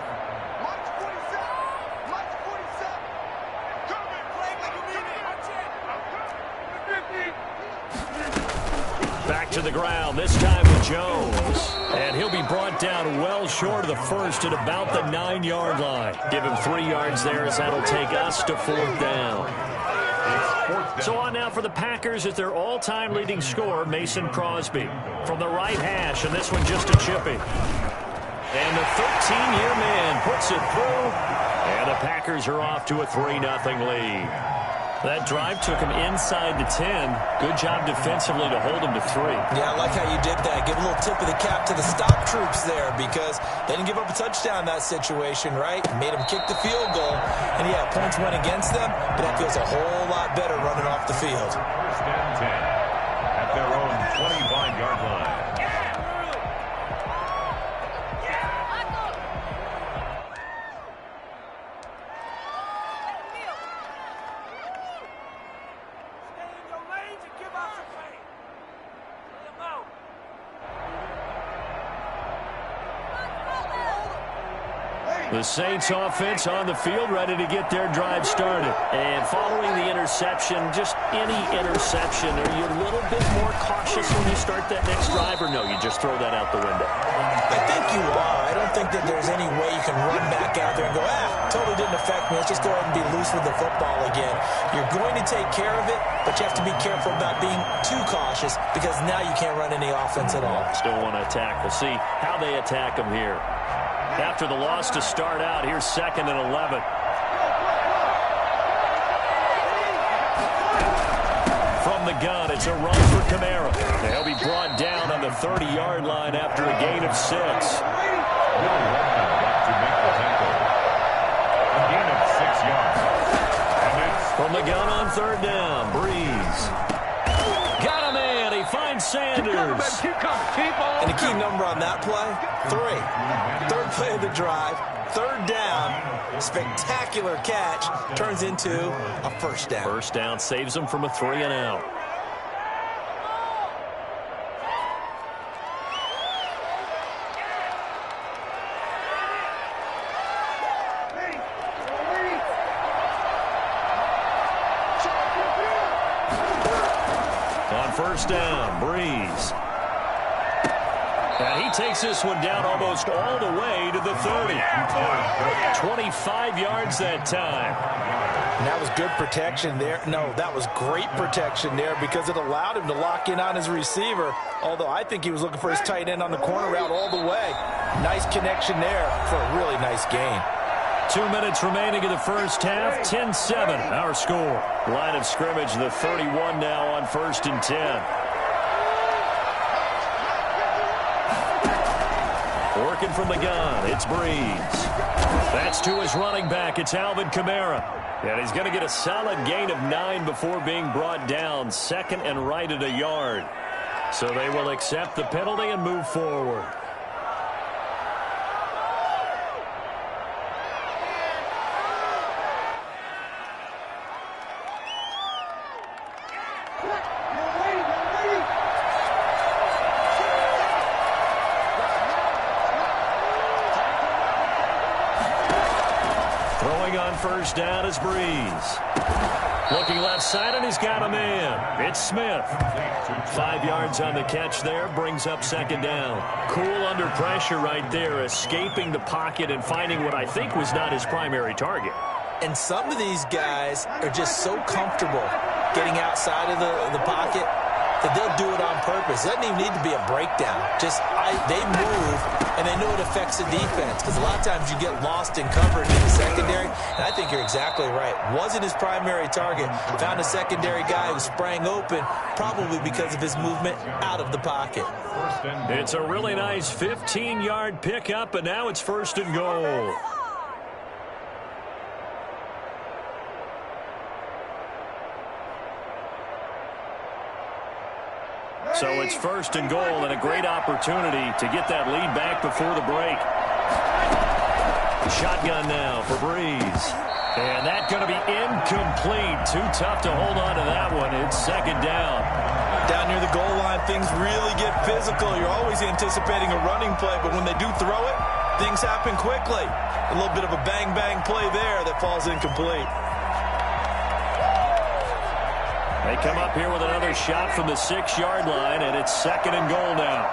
Back to the ground, this time with Jones. And he'll be brought down well short of the first at about the 9-yard line. Give him 3 yards there, as that'll take us to 4th down. So on now for the Packers at their all-time leading scorer, Mason Crosby. From the right hash, and this one just a chippy. And the 13-year man puts it through. And the Packers are off to a 3-0 lead. That drive took him inside the 10. Good job defensively to hold him to 3. Yeah, I like how you did that. Give a little tip of the cap to the stop troops there, because they didn't give up a touchdown in that situation, right? Made them kick the field goal. And, yeah, points went against them, but that feels a whole lot better running off the field. 1st and 10 at their own 25-yard line. The Saints offense on the field, ready to get their drive started. And following the interception, just any interception, are you a little bit more cautious when you start that next drive, or no, you just throw that out the window? I think you are. I don't think that there's any way you can run back out there and go, totally didn't affect me. Let's just go ahead and be loose with the football again. You're going to take care of it, but you have to be careful about being too cautious, because now you can't run any offense at all. Still want to attack. We'll see how they attack them here. After the loss to start out, here's 2nd and 11. From from the gun. It's a run for Kamara. They'll be brought down on the 30-yard line after a gain of 6. A gain of 6 yards. From the gun on 3rd down, Breeze. Got him in. He finds Sanders. And the key number on that play, 3. 3rd play of the drive, 3rd down, spectacular catch, turns into a 1st down. 1st down saves him from a 3-and-out. On 1st down, Breeze. And he takes this one down almost all the way to the 30. 25 yards that time. And that was good protection there. No, that was great protection there because it allowed him to lock in on his receiver, although I think he was looking for his tight end on the corner route all the way. Nice connection there for a really nice gain. 2 minutes remaining in the first half. 10-7, our score. Line of scrimmage, the 31 now on 1st and 10. Working from the gun, it's Breeze. That's to his running back. It's Alvin Kamara. And he's going to get a solid gain of 9 before being brought down. 2nd and right at a yard. So they will accept the penalty and move forward. Throwing on 1st down is Breeze. Looking left side, and he's got him in. It's Smith. 5 yards on the catch there, brings up 2nd down. Cool under pressure right there, escaping the pocket and finding what I think was not his primary target. And some of these guys are just so comfortable getting outside of the pocket that they'll do it on purpose. It doesn't even need to be a breakdown. Just they move, and they know it affects the defense because a lot of times you get lost in coverage in the secondary, and I think you're exactly right. Wasn't his primary target. Found a secondary guy who sprang open, probably because of his movement out of the pocket. It's a really nice 15-yard pickup, and now it's 1st and goal. So it's 1st and goal and a great opportunity to get that lead back before the break. Shotgun now for Breeze. And that's going to be incomplete. Too tough to hold on to that one. It's 2nd down. Down near the goal line, things really get physical. You're always anticipating a running play, but when they do throw it, things happen quickly. A little bit of a bang-bang play there that falls incomplete. They come up here with another shot from the 6-yard line, and it's 2nd and goal now.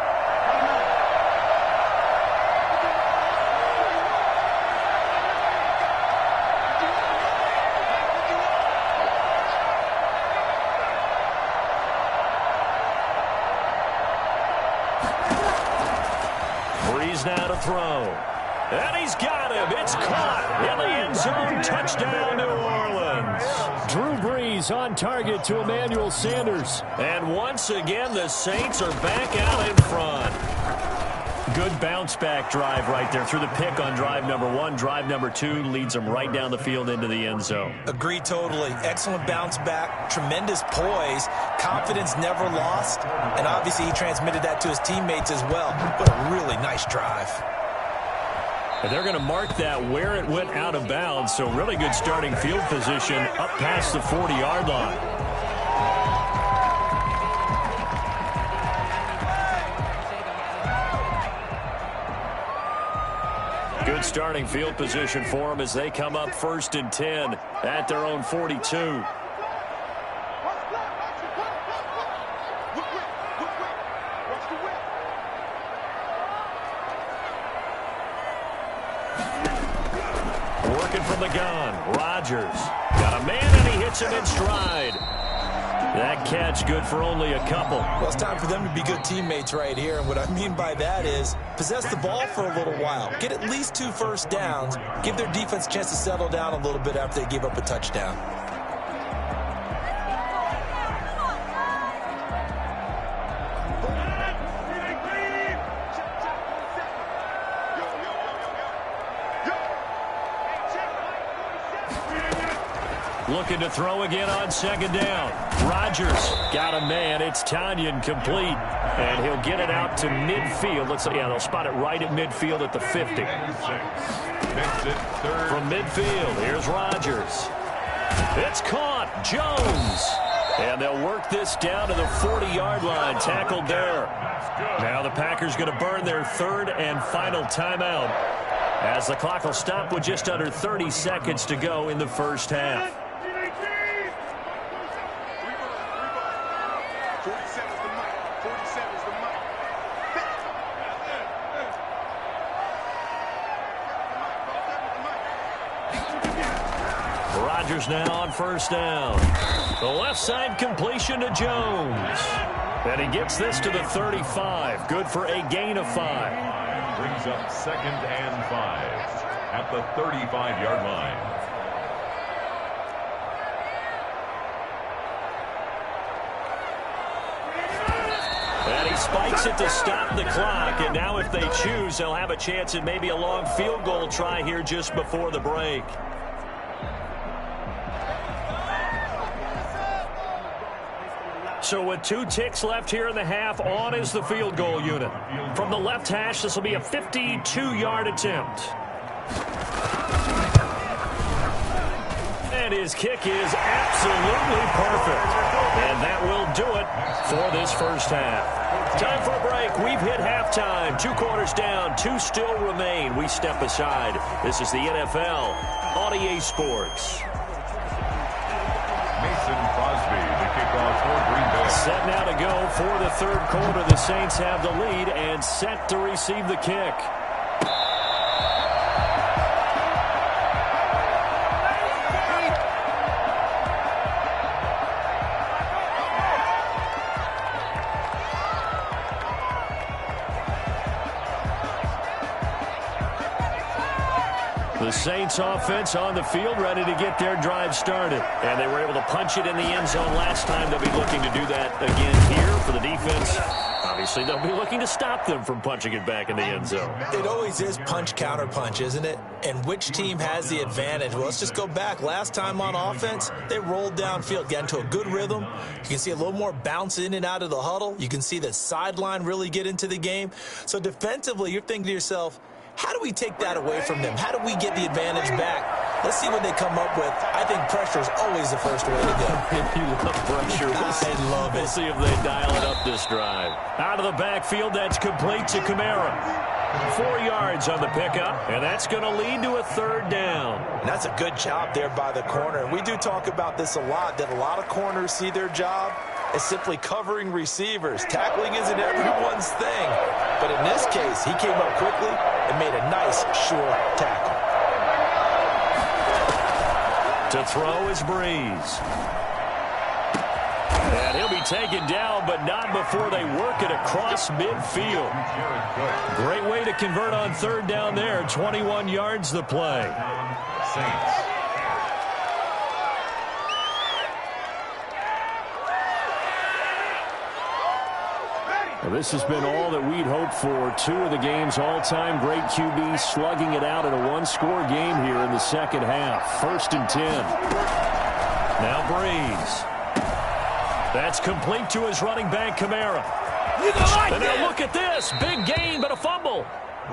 Breeze now to throw. And he's got him. It's caught in the end zone. Touchdown, New Orleans. Drew Brees on target to Emmanuel Sanders. And once again, the Saints are back out in front. Good bounce-back drive right there through the pick on drive number 1. Drive number 2 leads them right down the field into the end zone. Agree totally. Excellent bounce back, tremendous poise, confidence never lost, and obviously he transmitted that to his teammates as well. What a really nice drive. And they're going to mark that where it went out of bounds, so really good starting field position up past the 40-yard line. Good starting field position for them as they come up 1st and 10 at their own 42. Working from the gun, Rodgers. Got a man, and he hits him in stride. That catch good for only a couple. Well, it's time for them to be good teammates right here, and what I mean by that is possess the ball for a little while. Get at least 2 first downs. Give their defense a chance to settle down a little bit after they give up a touchdown. Looking to throw again on second down. Rodgers got a man. It's Tanyan complete. And he'll get it out to midfield. Looks like, yeah, they'll spot it right at midfield at the 50. From midfield, here's Rodgers. It's caught. Jones. And they'll work this down to the 40-yard line. Tackled there. Now the Packers going to burn their third and final timeout, as the clock will stop with just under 30 seconds to go in the first half. Rodgers now on first down. The left side completion to Jones. And he gets this to the 35. Good for a gain of 5. Brings up 2nd and 5 at the 35-yard line. And he spikes it to stop the clock. And now if they choose, they'll have a chance at maybe a long field goal try here just before the break. So with 2 ticks left here in the half, on is the field goal unit. From the left hash, this will be a 52-yard attempt. And his kick is absolutely perfect. And that will do it for this first half. Time for a break. We've hit halftime. 2 quarters down, 2 still remain. We step aside. This is the NFL on EA Sports. Mason Crosby, the kickoff for Green Bay. Set now to go for the third quarter. The Saints have the lead and set to receive the kick. The Saints offense on the field, ready to get their drive started. And they were able to punch it in the end zone last time. They'll be looking to do that again here for the defense. Obviously, they'll be looking to stop them from punching it back in the end zone. It always is punch, counter punch, isn't it? And which team has the advantage? Well, let's just go back. Last time on offense, they rolled downfield, got into a good rhythm. You can see a little more bounce in and out of the huddle. You can see the sideline really get into the game. So defensively, you're thinking to yourself, how do we take that away from them? How do we get the advantage back? Let's see what they come up with. I think pressure is always the first way to go. You love pressure. I love it. We'll see if they dial it up this drive. Out of the backfield, that's complete to Kamara. 4 yards on the pickup, and that's going to lead to a third down. And that's a good job there by the corner. And we do talk about this a lot, that a lot of corners see their job as simply covering receivers. Tackling isn't everyone's thing. But in this case, he came up quickly and made a nice, sure tackle. To throw is Breeze. And he'll be taken down, but not before they work it across midfield. Great way to convert on third down there. 21 yards the play. Saints. Well, this has been all that we'd hoped for. 2 of the game's all-time great QBs slugging it out in a one-score game here in the second half. 1st and 10. Now Breeze. That's complete to his running back, Kamara. And now look at this. Big gain, but a fumble.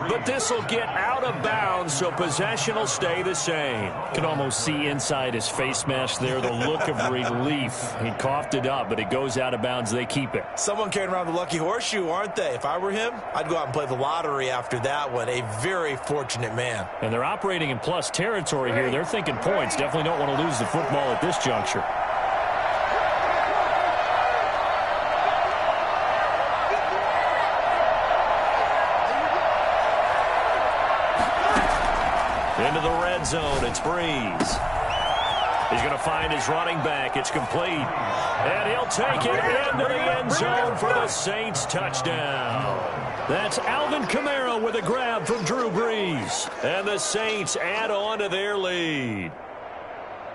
But this will get out of bounds, so possession will stay the same. Can almost see inside his face mask there the look of relief. He coughed it up, but it goes out of bounds. They keep it. Someone carrying around the lucky horseshoe, aren't they? If I were him, I'd go out and play the lottery after that one. A very fortunate man. And they're operating in plus territory here. They're thinking points. Definitely don't want to lose the football at this juncture. Into the red zone, it's Breeze. He's going to find his running back. It's complete. And he'll take it into the end zone for the Saints touchdown. That's Alvin Kamara with a grab from Drew Brees. And the Saints add on to their lead.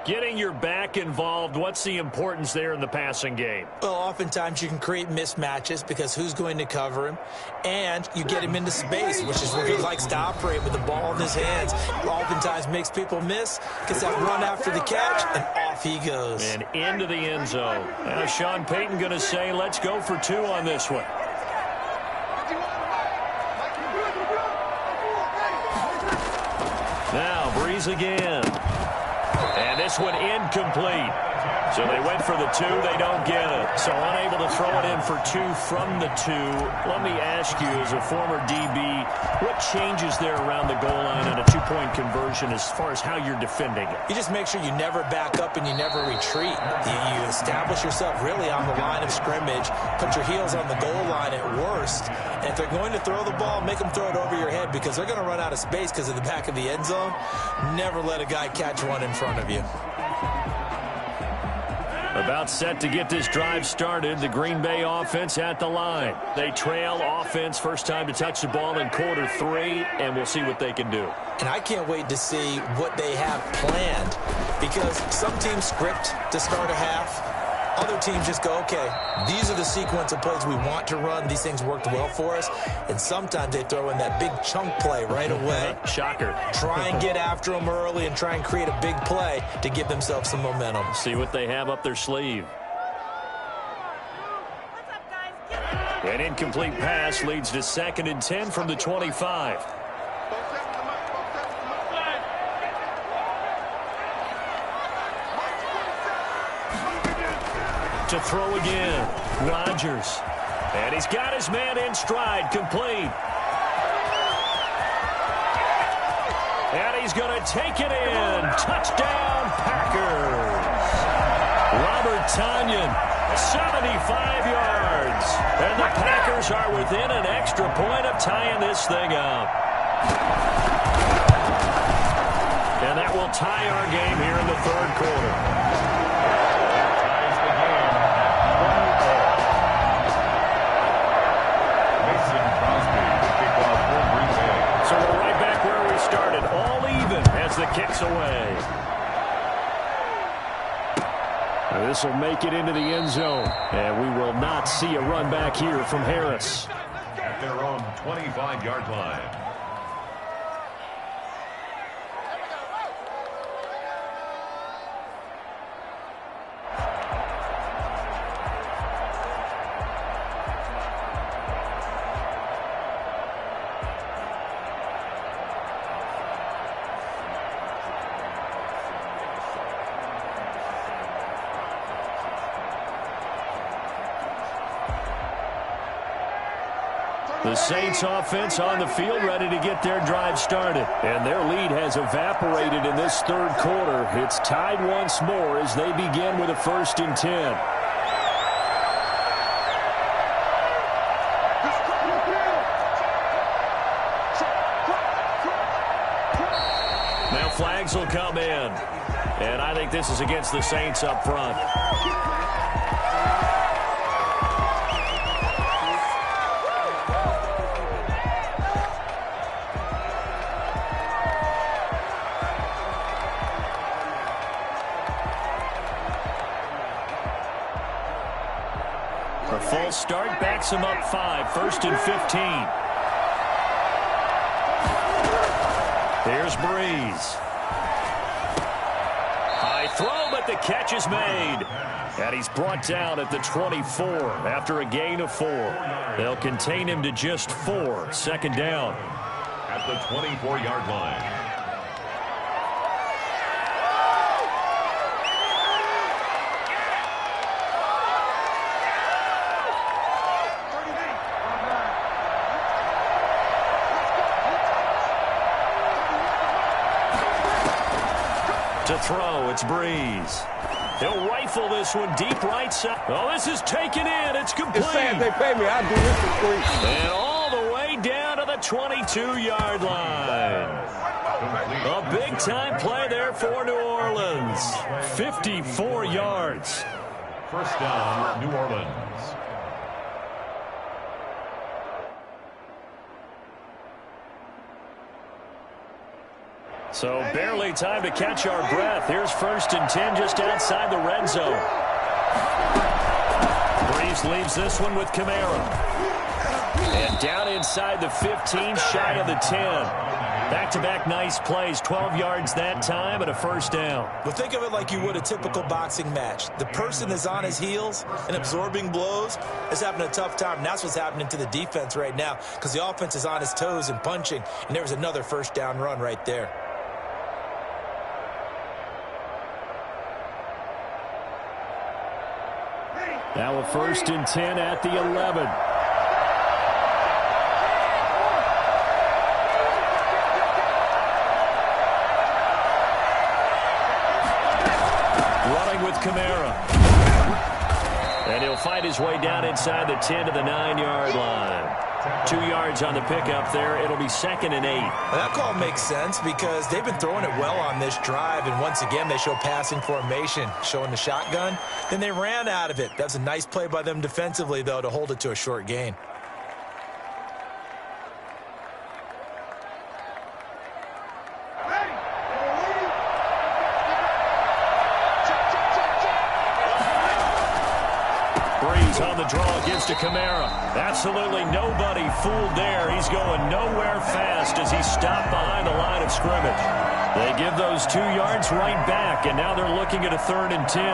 Getting your back involved, what's the importance there in the passing game? Well, oftentimes you can create mismatches because who's going to cover him? And you get him into space, which is where he likes to operate with the ball in his hands. Oftentimes makes people miss, gets that run after the catch, and off off he goes. And into the end zone. Now Sean Payton going to say, let's go for 2 on this one. Now Breeze again. And this one incomplete. So they went for the 2. They don't get it. So unable to throw it in for 2 from the 2. Let me ask you, as a former DB, what changes there around the goal line on a 2-point conversion as far as how you're defending it? You just make sure you never back up and you never retreat. You establish yourself really on the line of scrimmage, put your heels on the goal line at worst, and if they're going to throw the ball, make them throw it over your head because they're going to run out of space because of the back of the end zone. Never let a guy catch one in front of you. About set to get this drive started, the Green Bay offense at the line. They trail offense, first time to touch the ball in quarter 3, and we'll see what they can do. And I can't wait to see what they have planned because some teams script to start a half. Other teams just go, okay, these are the sequence of plays we want to run. These things worked well for us. And sometimes they throw in that big chunk play right away. Shocker. Try and get after them early and try and create a big play to give themselves some momentum. See what they have up their sleeve. An incomplete pass leads to 2nd and 10 from the 25. To throw again, Rodgers. And he's got his man in stride, complete. And he's going to take it in. Touchdown, Packers. Robert Tonyan, 75 yards. And the Packers are within an extra point of tying this thing up. And that will tie our game here in the 3rd quarter. The kicks away. This will make it into the end zone, and we will not see a run back here from Harris. At their own 25-yard line. The Saints offense on the field ready to get their drive started. And their lead has evaporated in this 3rd quarter. It's tied once more as they begin with a 1st and 10. Now flags will come in. And I think this is against the Saints up front. A false start backs him up 5, 1st and 15. Here's Breeze. High throw, but the catch is made. And he's brought down at the 24 after a gain of 4. They'll contain him to just 4. 2nd down. At the 24-yard line. To throw, it's Breeze. He'll rifle this one deep right side. Oh, this is taken in. It's complete. It's sad they pay me. I do this for free. And all the way down to the 22-yard line. A big-time play there for New Orleans. 54 yards. 1st down, New Orleans. So barely time to catch our breath. Here's 1st and 10 just outside the red zone. Breeze leaves this one with Kamara. And down inside the 15, shy of the 10. Back-to-back nice plays, 12 yards that time and a first down. Well, think of it like you would a typical boxing match. The person is on his heels and absorbing blows is having a tough time. And that's what's happening to the defense right now because the offense is on his toes and punching, and there was another first down run right there. Now a 1st and 10 at the 11. With Kamara. And he'll fight his way down inside the 10 to the 9-yard line. 2 yards on the pickup there. It'll be 2nd and 8. Well, that call makes sense because they've been throwing it well on this drive, and once again they show passing formation, showing the shotgun. Then they ran out of it. That's a nice play by them defensively, though, to hold it to a short gain. On the draw, gives to Kamara. Absolutely nobody fooled there. He's going nowhere fast as he stopped behind the line of scrimmage. They give those 2 yards right back, and now they're looking at a 3rd and 10.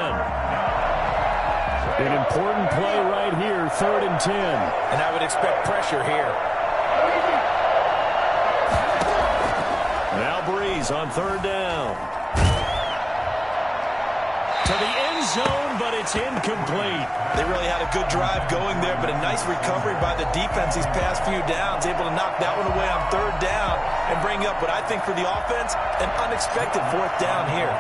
An important play right here, 3rd and 10. And I would expect pressure here. Now Breeze on 3rd down. To the end zone, but it's incomplete. They really had a good drive going there, but a nice recovery by the defense these past few downs, able to knock that one away on 3rd down and bring up what I think for the offense, an unexpected 4th down here.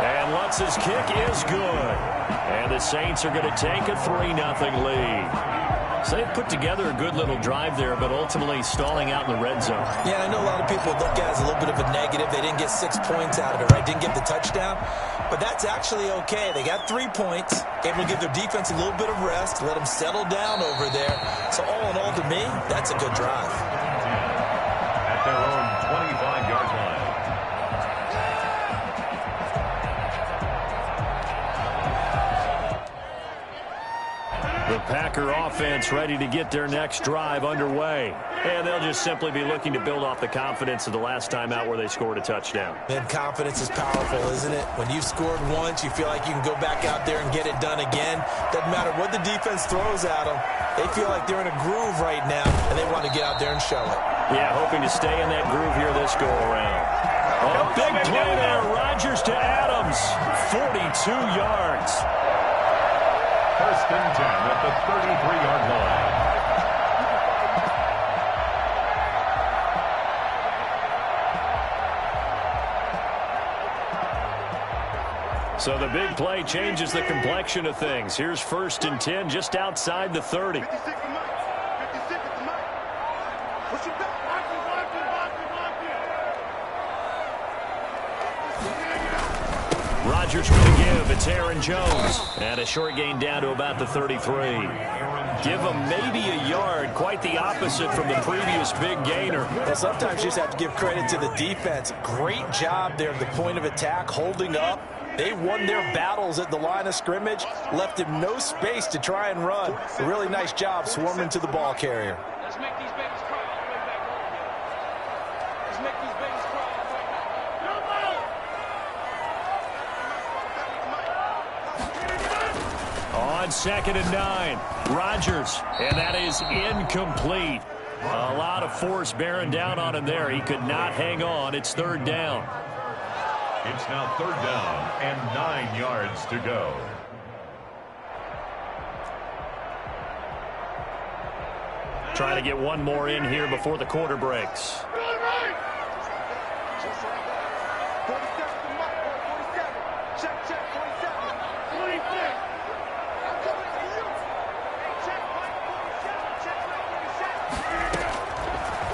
And Lutz's kick is good. And the Saints are going to take a 3-0 lead. So they put together a good little drive there, but ultimately stalling out in the red zone. Yeah, I know a lot of people look at it as a little bit of a negative. They didn't get 6 points out of it, right? Didn't get the touchdown. But that's actually okay. They got 3 points, able to give their defense a little bit of rest, let them settle down over there. So all in all, to me, that's a good drive. At their own 25-yard line. The Packer offense ready to get their next drive underway. And they'll just simply be looking to build off the confidence of the last time out where they scored a touchdown. And confidence is powerful, isn't it? When you've scored once, you feel like you can go back out there and get it done again. Doesn't matter what the defense throws at them. They feel like they're in a groove right now, and they want to get out there and show it. Yeah, hoping to stay in that groove here this go-around. Oh, big play there. Rodgers to Adams. 42 yards. 1st and 10 at the 33-yard line. So the big play changes the complexion of things. Here's 1st and 10 just outside the 30. Rodgers going to give. It's Aaron Jones. And a short gain down to about the 33. Give him maybe a yard. Quite the opposite from the previous big gainer. Well, sometimes you just have to give credit to the defense. Great job there at the point of attack, holding up. They won their battles at the line of scrimmage, left him no space to try and run. A really nice job swarming to the ball carrier. Let's make these babies cry all the way back. Let's make these babies cry all the way back. On 2nd and 9, Rodgers, and that is incomplete. A lot of force bearing down on him there. He could not hang on. It's 3rd down. It's now 3rd down and 9 yards to go. Trying to get one more in here before the quarter breaks.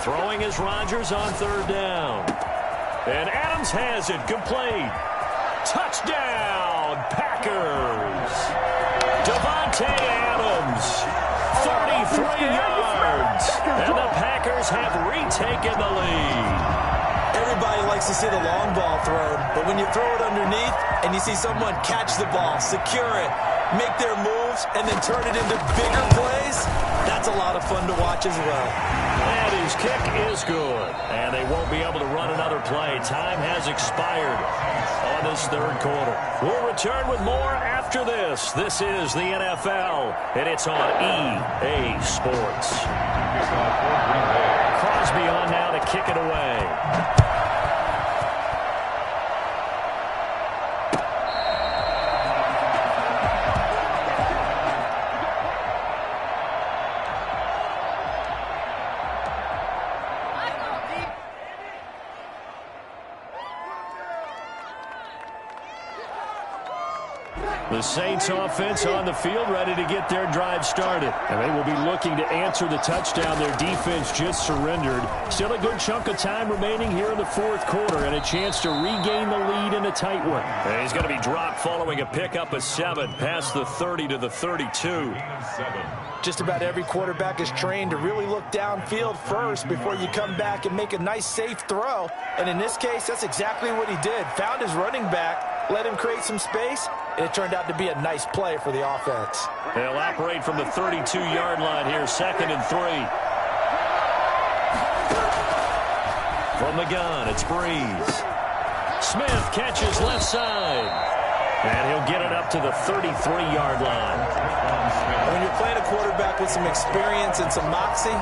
Throwing is Rodgers on 3rd down. And Adams has it, complete. Touchdown, Packers. Davante Adams, 43 yards. And the Packers have retaken the lead. Everybody likes to see the long ball thrown, but when you throw it underneath and you see someone catch the ball, secure it, make their moves, and then turn it into bigger plays, that's a lot of fun to watch as well. And his kick is good. And they won't be able to run another play. Time has expired on this third quarter. We'll return with more after this. This is the NFL, and it's on EA Sports. Crosby on now to kick it away. The Saints offense on the field, ready to get their drive started. And they will be looking to answer the touchdown their defense just surrendered. Still a good chunk of time remaining here in the fourth quarter and a chance to regain the lead in a tight one. And he's going to be dropped following a pickup of 7 past the 30 to the 32. Just about every quarterback is trained to really look downfield first before you come back and make a nice, safe throw. And in this case, that's exactly what he did. Found his running back, let him create some space, and it turned out to be a nice play for the offense. They'll operate from the 32-yard line here, 2nd and 3. From the gun, it's Breeze. Smith catches left side. And he'll get it up to the 33-yard line. When you're playing a quarterback with some experience and some moxie,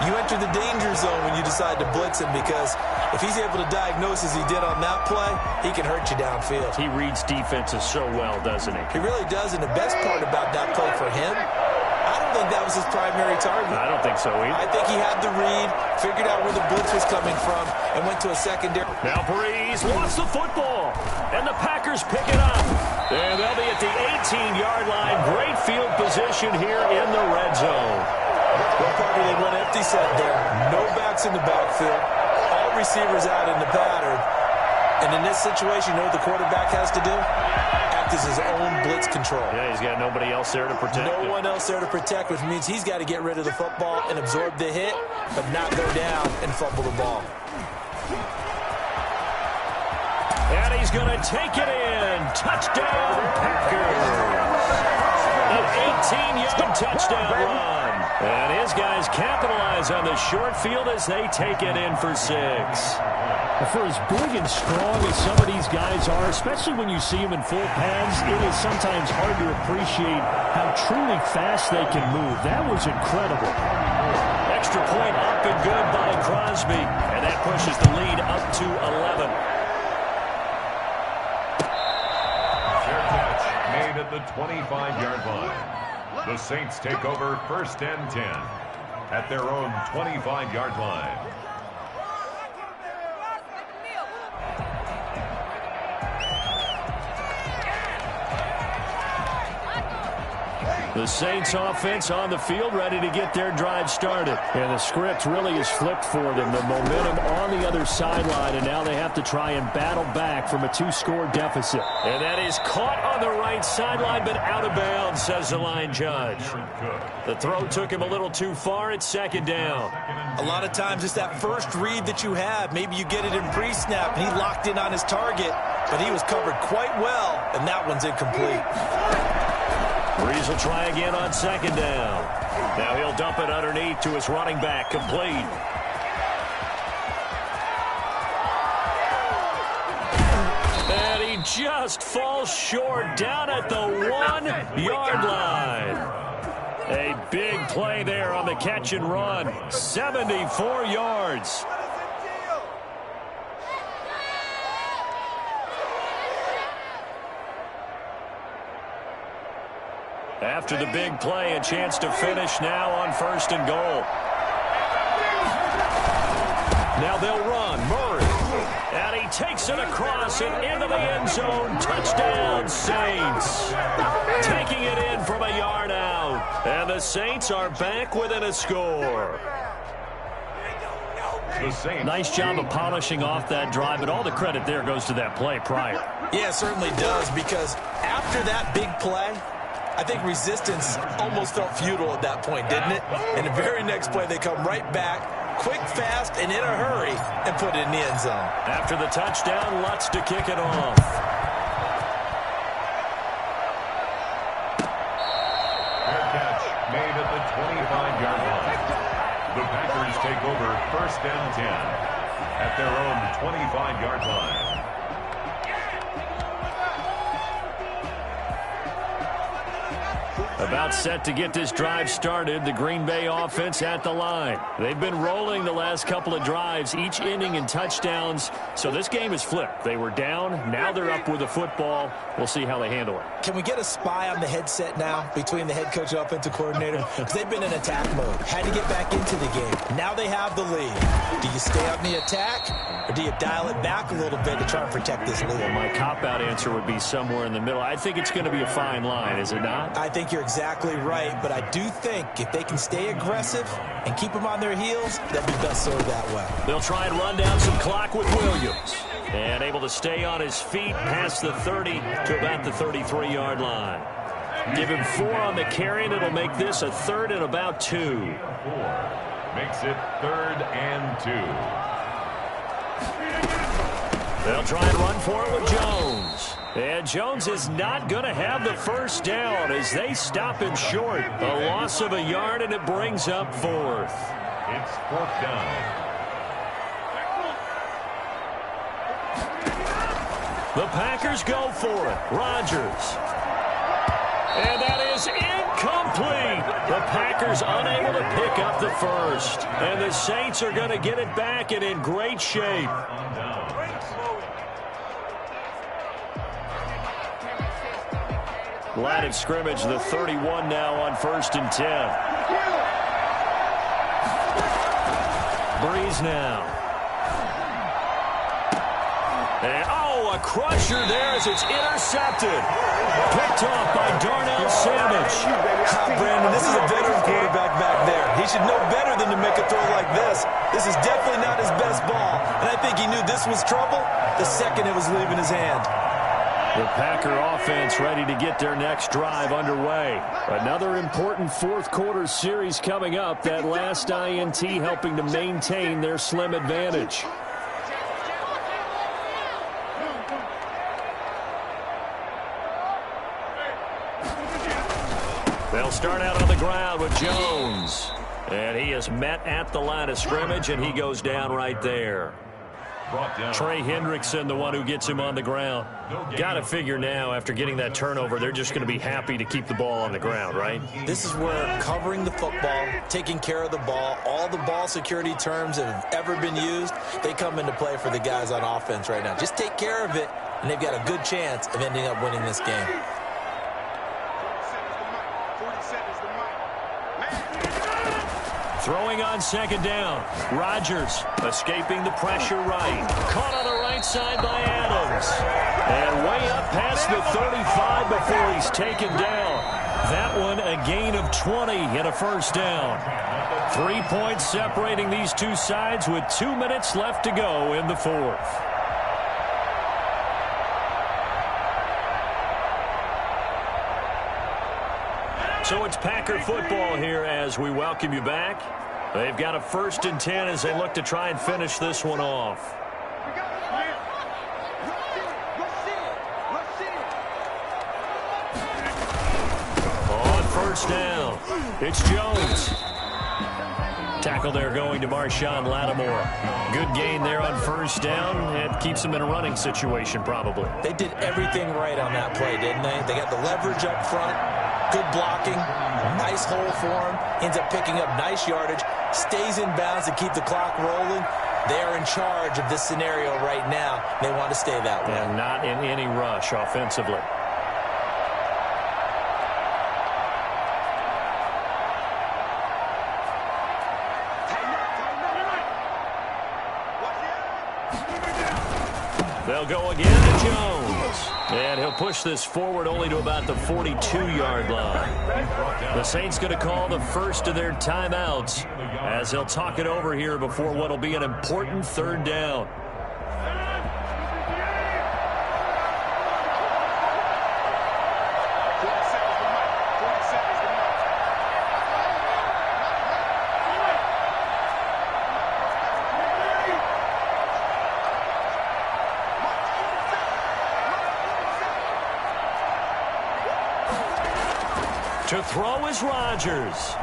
you enter the danger zone when you decide to blitz him, because if he's able to diagnose as he did on that play, he can hurt you downfield. He reads defenses so well, doesn't he? He really does, and the best part about that play for him, I don't think that was his primary target. I don't think so either. I think he had the read, figured out where the blitz was coming from, and went to a secondary. Now Breeze lost the football, and the Packers pick it up. And they'll be at the 18-yard line. Great field position here in the red zone. Well, Parker, they went empty set there. No backs in the backfield. All receivers out in the pattern. And in this situation, you know what the quarterback has to do? Act as his own blitz control. Yeah, he's got nobody else there to protect him. No one else there to protect, which means he's got to get rid of the football and absorb the hit, but not go down and fumble the ball. And he's going to take it in. Touchdown, Packers. An 18-yard touchdown run. And his guys capitalize on the short field as they take it in for 6. For as big and strong as some of these guys are, especially when you see them in full pads, it is sometimes hard to appreciate how truly fast they can move. That was incredible. Extra point up and good by Crosby. And that pushes the lead up to 11. Made at the 25-yard line. The Saints take over 1st and 10 at their own 25-yard line. The Saints offense on the field, ready to get their drive started. And the script really is flipped for them. The momentum on the other sideline, and now they have to try and battle back from a 2-score deficit. And that is caught on the right sideline, but out of bounds, says the line judge. The throw took him a little too far. It's 2nd down. A lot of times it's that first read that you have. Maybe you get it in pre-snap, and he locked in on his target, but he was covered quite well, and that one's incomplete. Breeze will try again on 2nd down. Now he'll dump it underneath to his running back, complete. And he just falls short down at the 1-yard line. A big play there on the catch and run. 74 yards. After the big play, a chance to finish now on 1st and goal. Now they'll run. Murray. And he takes it across and into the end zone. Touchdown, Saints. Taking it in from a yard out. And the Saints are back within a score. Nice job of polishing off that drive, but all the credit there goes to that play prior. Yeah, it certainly does, because after that big play, I think resistance almost felt futile at that point, didn't it? And the very next play, they come right back, quick, fast, and in a hurry, and put it in the end zone. After the touchdown, Lutz to kick it off. Fair catch made at the 25-yard line. The Packers take over 1st and 10 at their own 25-yard line. About set to get this drive started, the Green Bay offense at the line. They've been rolling the last couple of drives, each ending in touchdowns. So this game is flipped. They were down, now they're up with the football. We'll see how they handle it. Can we get a spy on the headset now between the head coach and offensive coordinator? Because they've been in attack mode. Had to get back into the game. Now they have the lead. Do you stay on the attack, or do you dial it back a little bit to try and protect this lead? Well, my cop-out answer would be somewhere in the middle. I think it's going to be a fine line, is it not? I think you're exactly right, but I do think if they can stay aggressive and keep them on their heels, they'll be best served that way. They'll try and run down some clock with Williams. And able to stay on his feet past the 30 to about the 33-yard line. Give him 4 on the carry, and it'll make this a 3rd and about 2. 4 makes it 3rd and 2. They'll try and run for it with Jones. And Jones is not going to have the first down as they stop him short. A loss of a yard, and it brings up 4th. It's 4th down. The Packers go for it. Rodgers. And that is incomplete. The Packers unable to pick up the first. And the Saints are going to get it back and in great shape. Line of scrimmage, the 31 now on 1st and 10. Breeze now. And, a crusher there as it's intercepted. Picked off by Darnell Savage. Brandon, this is a veteran quarterback back there. He should know better than to make a throw like this. This is definitely not his best ball. And I think he knew this was trouble the second it was leaving his hand. The Packer offense ready to get their next drive underway. Another important fourth quarter series coming up. That last INT helping to maintain their slim advantage. They'll start out on the ground with Jones. And he is met at the line of scrimmage, and he goes down right there. Trey Hendrickson, the one who gets him on the ground. Got to figure now, after getting that turnover, they're just going to be happy to keep the ball on the ground, right? This is where covering the football, taking care of the ball, all the ball security terms that have ever been used, they come into play for the guys on offense right now. Just take care of it, and they've got a good chance of ending up winning this game. Throwing on second down. Rodgers escaping the pressure right. Caught on the right side by Adams. And way up past the 35 before he's taken down. That one a gain of 20 and a first down. 3 points separating these two sides with 2 minutes left to go in the fourth. So it's Packer football here as we welcome you back. They've got a 1st and 10 as they look to try and finish this one off. On 1st down, it's Jones. Tackle there going to Marshawn Lattimore. Good gain there on 1st down. It keeps them in a running situation probably. They did everything right on that play, didn't they? They got the leverage up front. Good blocking, nice hole for him, ends up picking up nice yardage, stays in bounds to keep the clock rolling. They are in charge of this scenario right now. They want to stay that way. And not in any rush offensively. They'll go again to Jones. And he'll push this forward only to about the 42-yard line. The Saints going to call the first of their timeouts as they'll talk it over here before what will be an important 3rd down. To throw is Rodgers.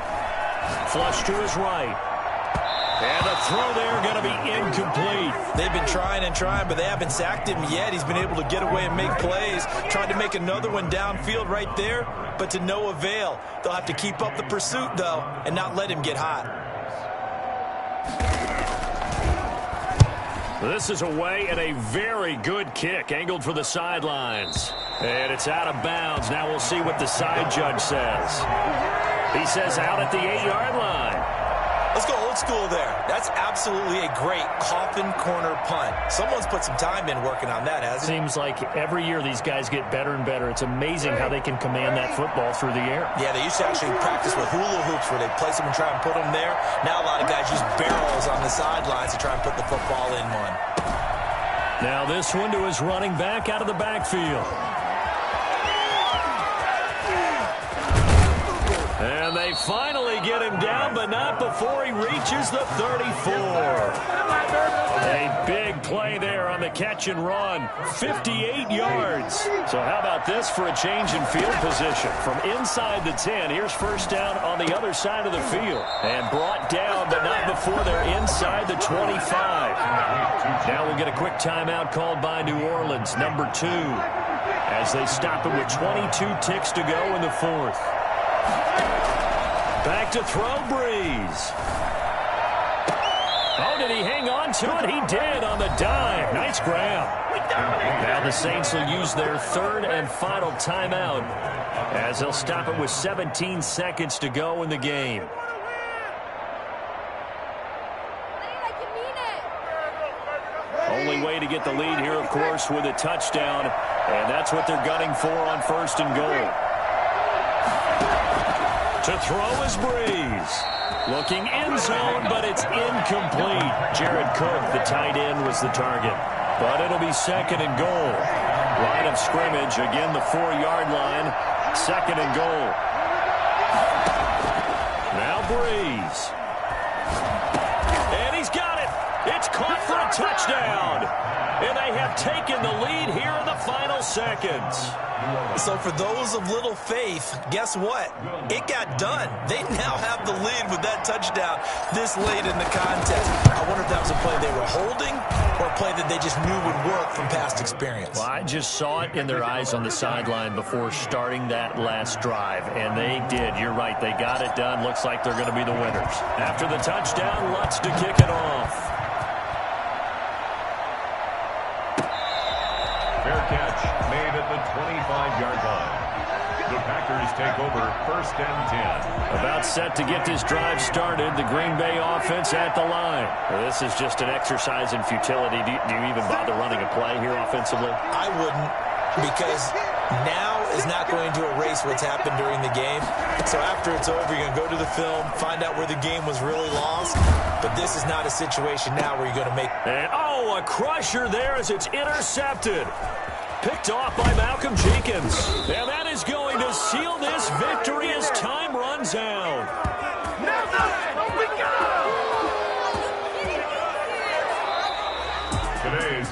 Flush to his right. And the throw there going to be incomplete. They've been trying and trying, but they haven't sacked him yet. He's been able to get away and make plays. Tried to make another one downfield right there, but to no avail. They'll have to keep up the pursuit, though, and not let him get hot. This is away and a very good kick, angled for the sidelines. And it's out of bounds. Now we'll see what the side judge says. He says out at the 8-yard line. Let's go old school there. That's absolutely a great coffin corner punt. Someone's put some time in working on that, hasn't it? Seems like every year these guys get better and better. It's amazing how they can command that football through the air. Yeah, they used to actually practice with hula hoops where they place them and try and put them there. Now a lot of guys use barrels on the sidelines to try and put the football in one. Now this one to his running back out of the backfield. And they finally get him down, but not before he reaches the 34. A big play there on the catch and run. 58 yards. So how about this for a change in field position? From inside the 10, here's first down on the other side of the field. And brought down, but not before they're inside the 25. Now we'll get a quick timeout called by New Orleans, number 2, as they stop it with 22 ticks to go in the fourth. Back to throw, Breeze. Oh, did he hang on to it? He did on the dive. Nice grab. Now the Saints will use their third and final timeout as they'll stop it with 17 seconds to go in the game. Only way to get the lead here, of course, with a touchdown, and that's what they're gunning for on first and goal. To throw is Breeze. Looking end zone, but it's incomplete. Jared Cook, the tight end, was the target. But it'll be second and goal. Line of scrimmage, again the 4-yard line. Second and goal. Now Breeze. And he's got it. It's caught for a touchdown. And they have taken the lead here in the final seconds. So for those of little faith, guess what? It got done. They now have the lead with that touchdown this late in the contest. I wonder if that was a play they were holding or a play that they just knew would work from past experience. Well, I just saw it in their eyes on the sideline before starting that last drive, and they did. You're right. They got it done. Looks like they're going to be the winners. After the touchdown, Lutz to kick it off. Fair catch made at the 25-yard line. The Packers take over first and 10. About set to get this drive started. The Green Bay offense at the line. Well, this is just an exercise in futility. Do you even bother running a play here offensively? I wouldn't, because now is not going to erase what's happened during the game. So after it's over, you're going to go to the film, find out where the game was really lost. But this is not a situation now where you're going to make... And, oh, a crusher there as it's intercepted. Picked off by Malcolm Jenkins. And that is going to seal this victory as time runs out.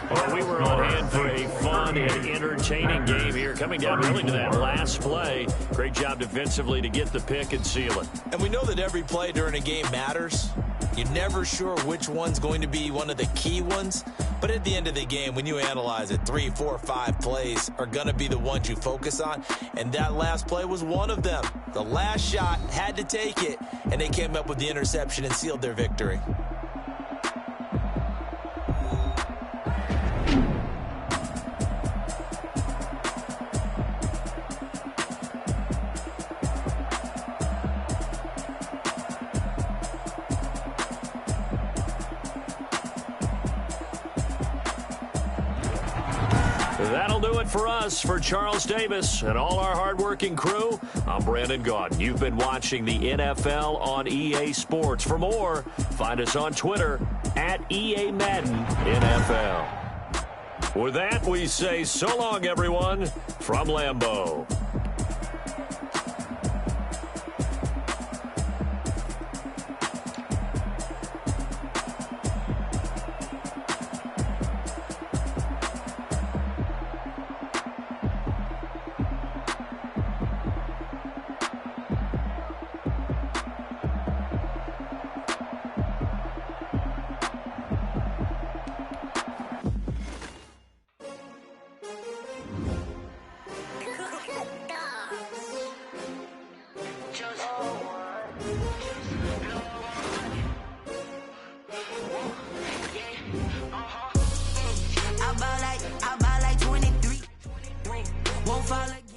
Well, we were on hand for a fun and entertaining game here. Coming down really to that last play. Great job defensively to get the pick and seal it. And we know that every play during a game matters. You're never sure which one's going to be one of the key ones. But at the end of the game, when you analyze it, 3, 4, 5 plays are going to be the ones you focus on. And that last play was one of them. The last shot had to take it, and they came up with the interception and sealed their victory. That'll do it for us. For Charles Davis and all our hardworking crew, I'm Brandon Gaudin. You've been watching the NFL on EA Sports. For more, find us on Twitter at EA Madden NFL. With that, we say so long, everyone, from Lambeau. I ball like 23. Won't fall again.